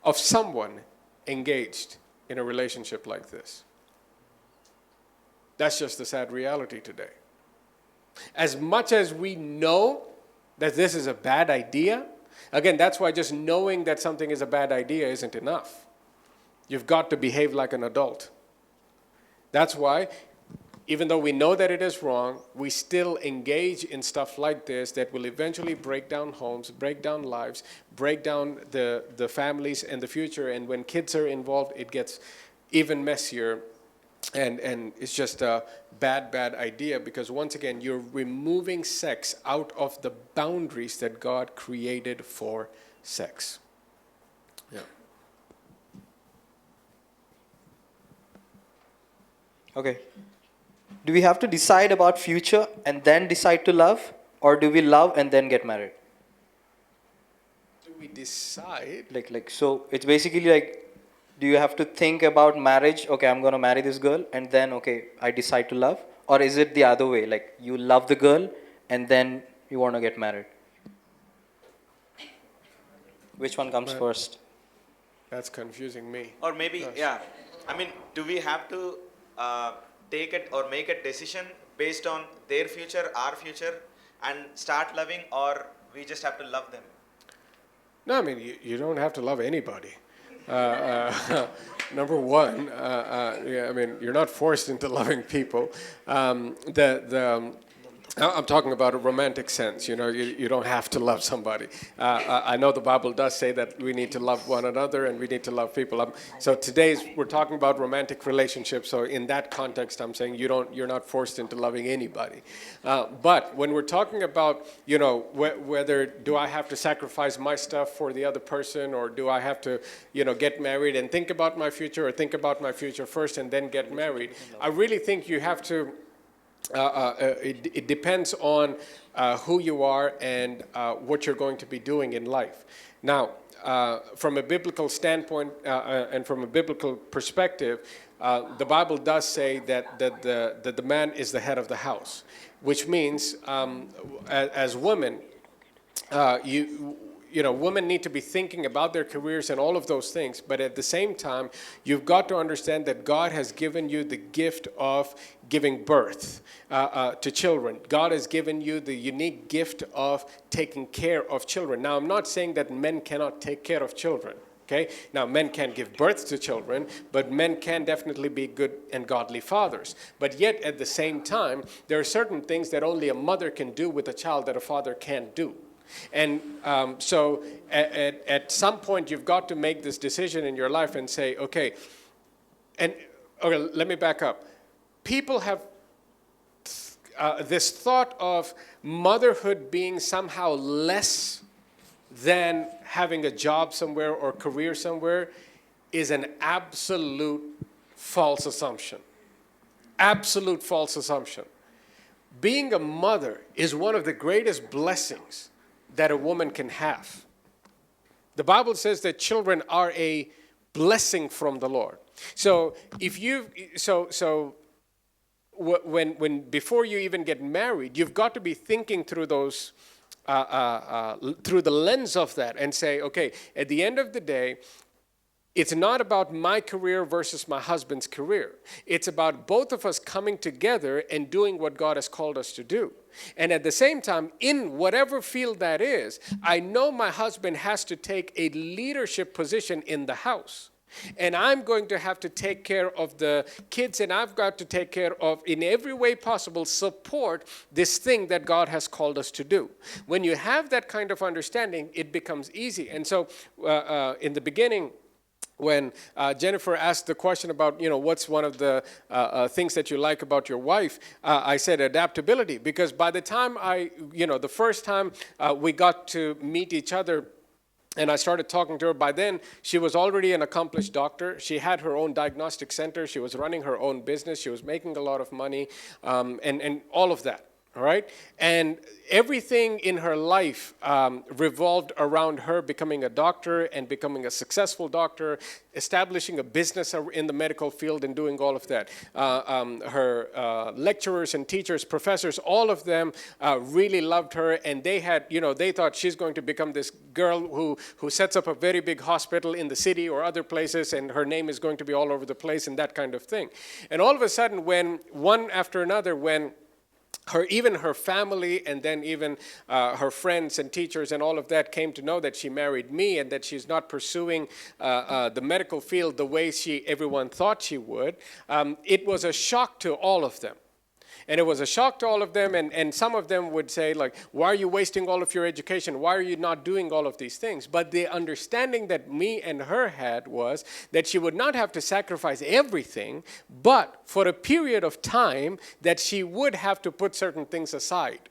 of someone engaged in a relationship like this. That's just the sad reality today. As much as we know that this is a bad idea, again, that's why just knowing that something is a bad idea isn't enough. You've got to behave like an adult. That's why, even though we know that it is wrong, we still engage in stuff like this that will eventually break down homes, break down lives, break down the families and the future. And when kids are involved, it gets even messier. And it's just a bad idea, because once again, you're removing sex out of the boundaries that God created for sex. Yeah. Okay. Do we have to decide about future and then decide to love, or do we love and then get married? Do we decide? So it's basically like, do you have to think about marriage? Okay, I'm going to marry this girl, and then, okay, I decide to love? Or is it the other way? Like, you love the girl, and then you want to get married? Which one comes first? That's confusing me. Or maybe, yeah. I mean, do we have to take it or make a decision based on their future, our future, and start loving, or we just have to love them? No, I mean, you don't have to love anybody. Number one, I mean, you're not forced into loving people. I'm talking about a romantic sense. You don't have to love somebody. I know the Bible does say that we need to love one another and we need to love people. So we're talking about romantic relationships. So in that context, I'm saying you're not forced into loving anybody. But when we're talking about, whether do I have to sacrifice my stuff for the other person, or do I have to, get married and think about my future, or think about my future first and then get married? I really think you have to. It depends on who you are and what you're going to be doing in life. Now, from a biblical standpoint and from a biblical perspective, the Bible does say that the man is the head of the house, which means as women, women need to be thinking about their careers and all of those things. But at the same time, you've got to understand that God has given you the gift of giving birth to children. God has given you the unique gift of taking care of children. Now, I'm not saying that men cannot take care of children. Okay? Now, men can give birth to children, but men can definitely be good and godly fathers. But yet, at the same time, there are certain things that only a mother can do with a child that a father can't do. And so at some point, you've got to make this decision in your life and say, okay, let me back up. People have this thought of motherhood being somehow less than having a job somewhere or career somewhere is an absolute false assumption. Absolute false assumption. Being a mother is one of the greatest blessings that a woman can have. The Bible says that children are a blessing from the Lord. So when before you even get married, you've got to be thinking through those through the lens of that and say, okay, at the end of the day, it's not about my career versus my husband's career. It's about both of us coming together and doing what God has called us to do. And at the same time, in whatever field that is, I know my husband has to take a leadership position in the house. And I'm going to have to take care of the kids, and I've got to take care of, in every way possible, support this thing that God has called us to do. When you have that kind of understanding, it becomes easy. And so in the beginning, when Jennifer asked the question about, what's one of the things that you like about your wife, I said adaptability. Because by the time the first time we got to meet each other, and I started talking to her, by then she was already an accomplished doctor. She had her own diagnostic center. She was running her own business. She was making a lot of money, and all of that. All right? And everything in her life revolved around her becoming a doctor and becoming a successful doctor, establishing a business in the medical field and doing all of that. Her lecturers and teachers, professors, all of them really loved her, and they had, they thought she's going to become this girl who sets up a very big hospital in the city or other places, and her name is going to be all over the place and that kind of thing. And all of a sudden, when one after another, when even her family and then even her friends and teachers and all of that came to know that she married me and that she's not pursuing the medical field the way everyone thought she would, it was a shock to all of them. And it was a shock to all of them, and some of them would say, like, why are you wasting all of your education? Why are you not doing all of these things? But the understanding that me and her had was that she would not have to sacrifice everything, but for a period of time that she would have to put certain things aside.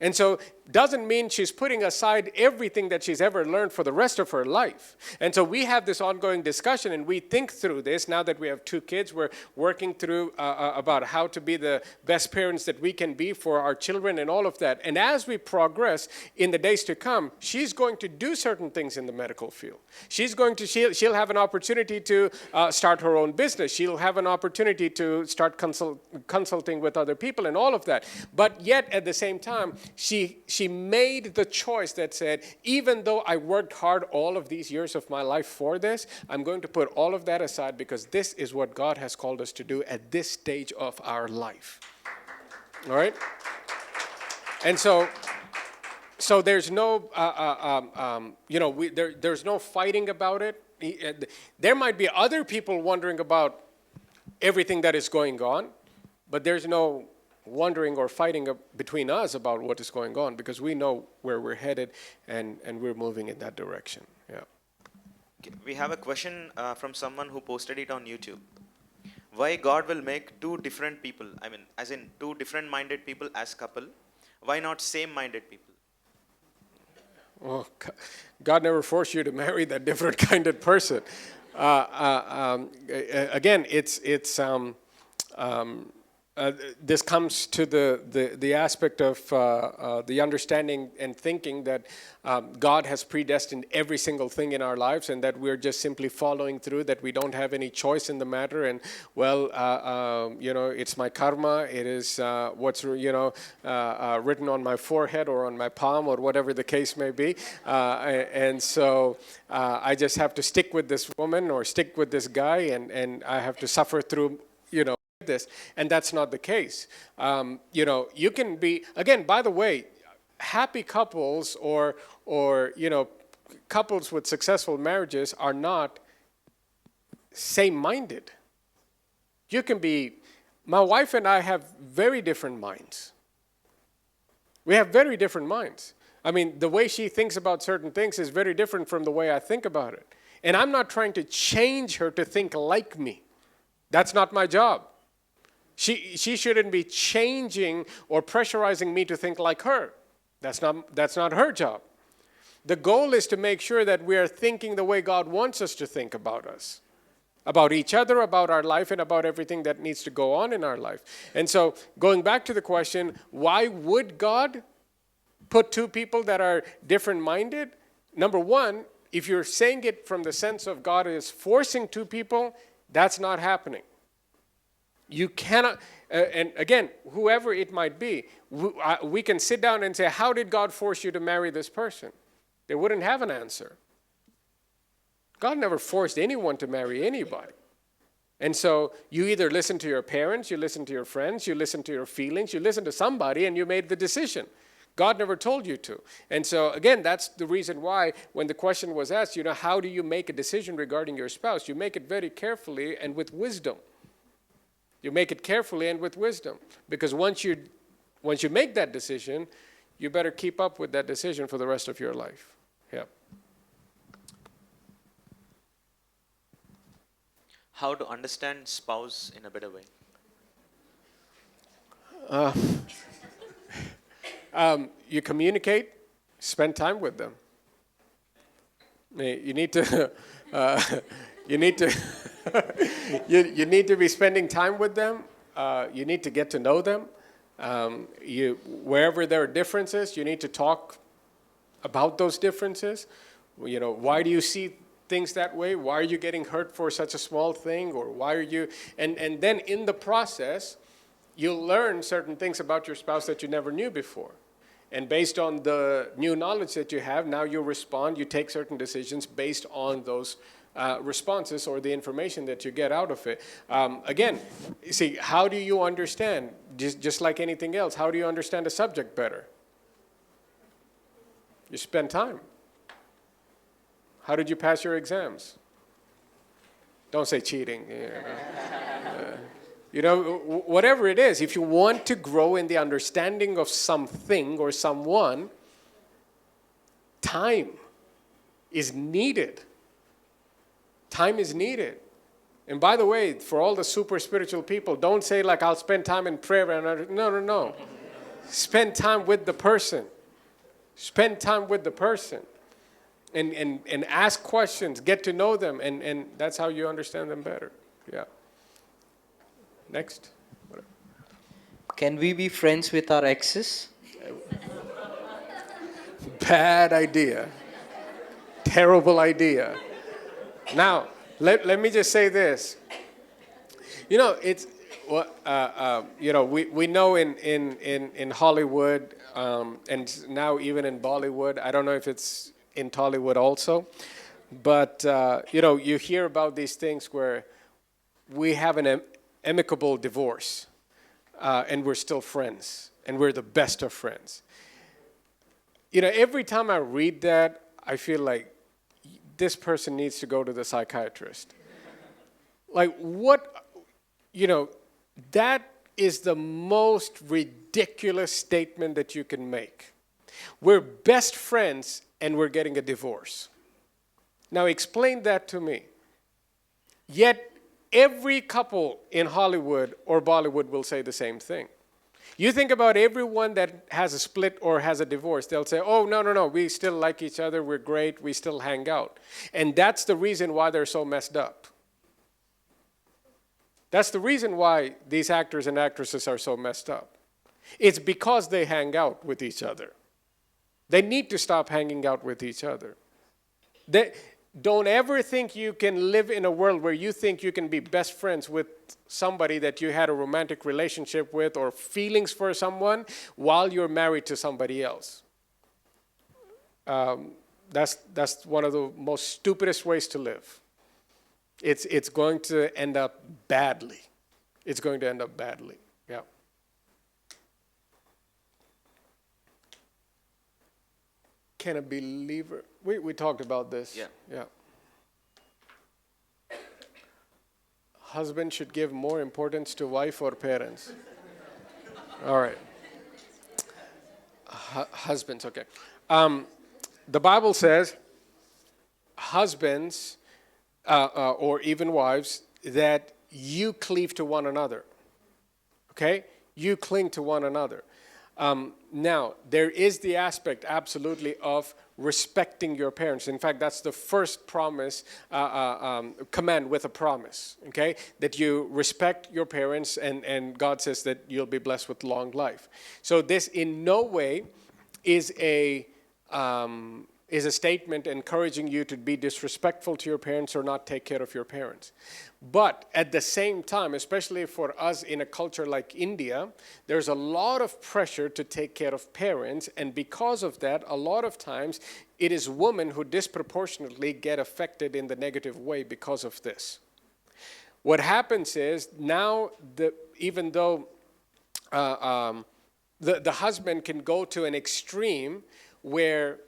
And so doesn't mean she's putting aside everything that she's ever learned for the rest of her life. And so we have this ongoing discussion, and we think through this. Now that we have 2 kids, we're working through about how to be the best parents that we can be for our children and all of that. And as we progress in the days to come, she's going to do certain things in the medical field. She'll have an opportunity to start her own business. She'll have an opportunity to start consulting with other people and all of that. But yet at the same time, she made the choice that said, even though I worked hard all of these years of my life for this, I'm going to put all of that aside because this is what God has called us to do at this stage of our life. All right? And so there's no, there's no fighting about it. There might be other people wondering about everything that is going on, but there's no wondering or fighting between us about what is going on because we know where we're headed and we're moving in that direction. Yeah. Okay, we have a question from someone who posted it on YouTube. Why God will make 2 different people, as in 2 different minded people as couple, why not same minded people? Well, God never forced you to marry that different kinded person. Again, this comes to the aspect of the understanding and thinking that God has predestined every single thing in our lives and that we're just simply following through, that we don't have any choice in the matter. And, it's my karma. It is what's, written on my forehead or on my palm or whatever the case may be. And so I just have to stick with this woman or stick with this guy and I have to suffer through, this, and that's not the case. You can be, again, by the way, happy couples or couples with successful marriages are not same-minded. You can be, my wife and I have very different minds. We have very different minds. The way she thinks about certain things is very different from the way I think about it. And I'm not trying to change her to think like me. That's not my job. She shouldn't be changing or pressurizing me to think like her. That's not her job. The goal is to make sure that we are thinking the way God wants us to think about us, about each other, about our life, and about everything that needs to go on in our life. And so going back to the question, why would God put 2 people that are different-minded? Number one, if you're saying it from the sense of God is forcing 2 people, that's not happening. You cannot, and again, whoever it might be, we can sit down and say, how did God force you to marry this person? They wouldn't have an answer. God never forced anyone to marry anybody. And so you either listen to your parents, you listen to your friends, you listen to your feelings, you listen to somebody, and you made the decision. God never told you to. And so, again, that's the reason why when the question was asked, how do you make a decision regarding your spouse? You make it very carefully and with wisdom. You make it carefully and with wisdom. Because once you make that decision, you better keep up with that decision for the rest of your life. Yeah. How to understand spouse in a better way? You communicate, spend time with them. You need to, you need to, you need to be spending time with them. You need to get to know them. Wherever there are differences, you need to talk about those differences. Why do you see things that way? Why are you getting hurt for such a small thing? Or why are you, and then in the process, you'll learn certain things about your spouse that you never knew before. And based on the new knowledge that you have, now you respond, you take certain decisions based on those responses or the information that you get out of it. Again, see, how do you understand? Just like anything else, how do you understand a subject better? You spend time. How did you pass your exams? Don't say cheating. Whatever it is, if you want to grow in the understanding of something or someone, time is needed. Time is needed. And by the way, for all the super spiritual people, don't say like, I'll spend time in prayer. No. Spend time with the person. Spend time with the person. And ask questions, get to know them, and that's how you understand them better. Yeah. Next. Can we be friends with our exes? Bad idea. Terrible idea. Now, let me just say this. It's we know in Hollywood and now even in Bollywood. I don't know if it's in Tollywood also, but you hear about these things where we have an amicable divorce, and we're still friends, and we're the best of friends. Every time I read that, I feel like this person needs to go to the psychiatrist. Like, what, that is the most ridiculous statement that you can make. We're best friends, and we're getting a divorce. Now, explain that to me. Yet, every couple in Hollywood or Bollywood will say the same thing. You think about everyone that has a split or has a divorce, they'll say, oh, no, we still like each other, we're great, we still hang out. And that's the reason why they're so messed up. That's the reason why these actors and actresses are so messed up. It's because they hang out with each other. They need to stop hanging out with each other. Don't ever think you can live in a world where you think you can be best friends with somebody that you had a romantic relationship with or feelings for someone while you're married to somebody else. That's one of the most stupidest ways to live. It's going to end up badly. It's going to end up badly. Yeah. Can a believer... We talked about this. Yeah. Husband should give more importance to wife or parents. All right. Husbands, okay. The Bible says husbands or even wives that you cleave to one another. Okay? You cling to one another. Now, there is the aspect, absolutely, of respecting your parents. In fact, that's the first promise, command with a promise, okay? That you respect your parents, and God says that you'll be blessed with long life. So this in no way is a statement encouraging you to be disrespectful to your parents or not take care of your parents. But at the same time, especially for us in a culture like India, there's a lot of pressure to take care of parents. And because of that, a lot of times it is women who disproportionately get affected in the negative way because of this. What happens is now, even though the husband can go to an extreme where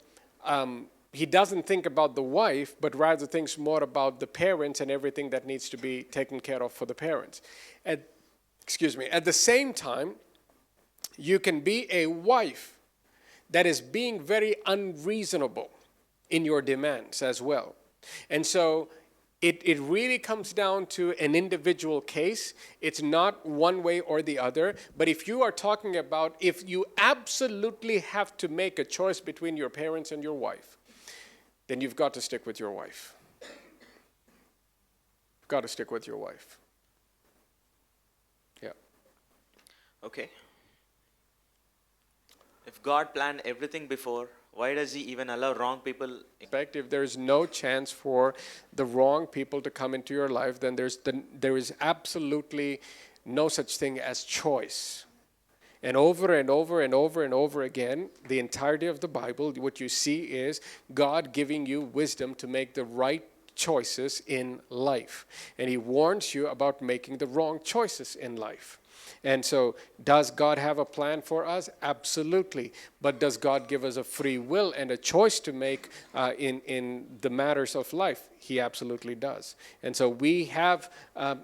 he doesn't think about the wife, but rather thinks more about the parents and everything that needs to be taken care of for the parents. At the same time, you can be a wife that is being very unreasonable in your demands as well. And so it really comes down to an individual case. It's not one way or the other. But if you are talking about if you absolutely have to make a choice between your parents and your wife, then you've got to stick with your wife. You've got to stick with your wife. Yeah. Okay. If God planned everything before, why does he even allow wrong people? If there's no chance for the wrong people to come into your life, then there is absolutely no such thing as choice. And over and over and over and over again, the entirety of the Bible, what you see is God giving you wisdom to make the right choices in life. And he warns you about making the wrong choices in life. And so, does God have a plan for us? Absolutely. But does God give us a free will and a choice to make in the matters of life? He absolutely does. And so we have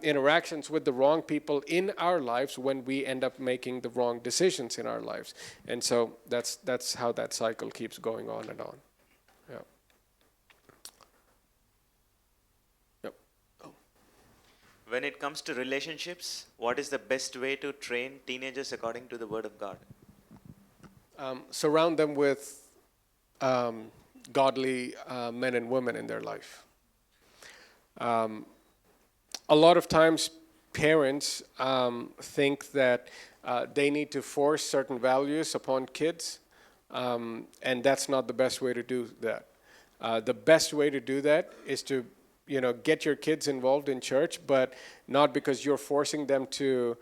interactions with the wrong people in our lives when we end up making the wrong decisions in our lives. And so that's how that cycle keeps going on and on. Yeah. When it comes to relationships, what is the best way to train teenagers according to the Word of God? Surround them with godly men and women in their life. A lot of times parents think that they need to force certain values upon kids, and that's not the best way to do that. The best way to do that is to get your kids involved in church, but not because you're forcing them to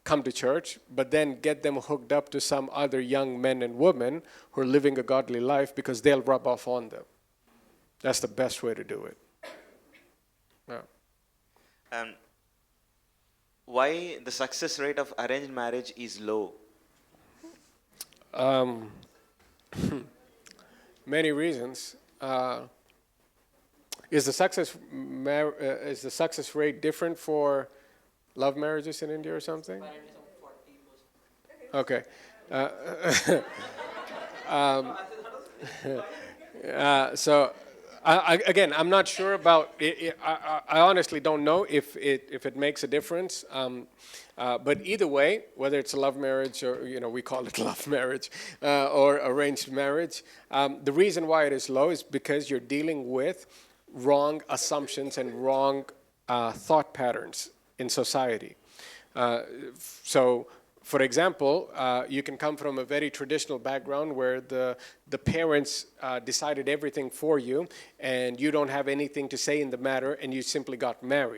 come to church, but then get them hooked up to some other young men and women who are living a godly life because they'll rub off on them. That's the best way to do it. Yeah. Why the success rate of arranged marriage is low? Many reasons. Is the success rate different for love marriages in India or something? Okay. So again, I'm not sure about it. I honestly don't know if it makes a difference. But either way, whether it's a love marriage or we call it love marriage or arranged marriage, the reason why it is low is because you're dealing with wrong assumptions and wrong thought patterns in society. So, for example, you can come from a very traditional background where the parents decided everything for you, and you don't have anything to say in the matter, and you simply got married.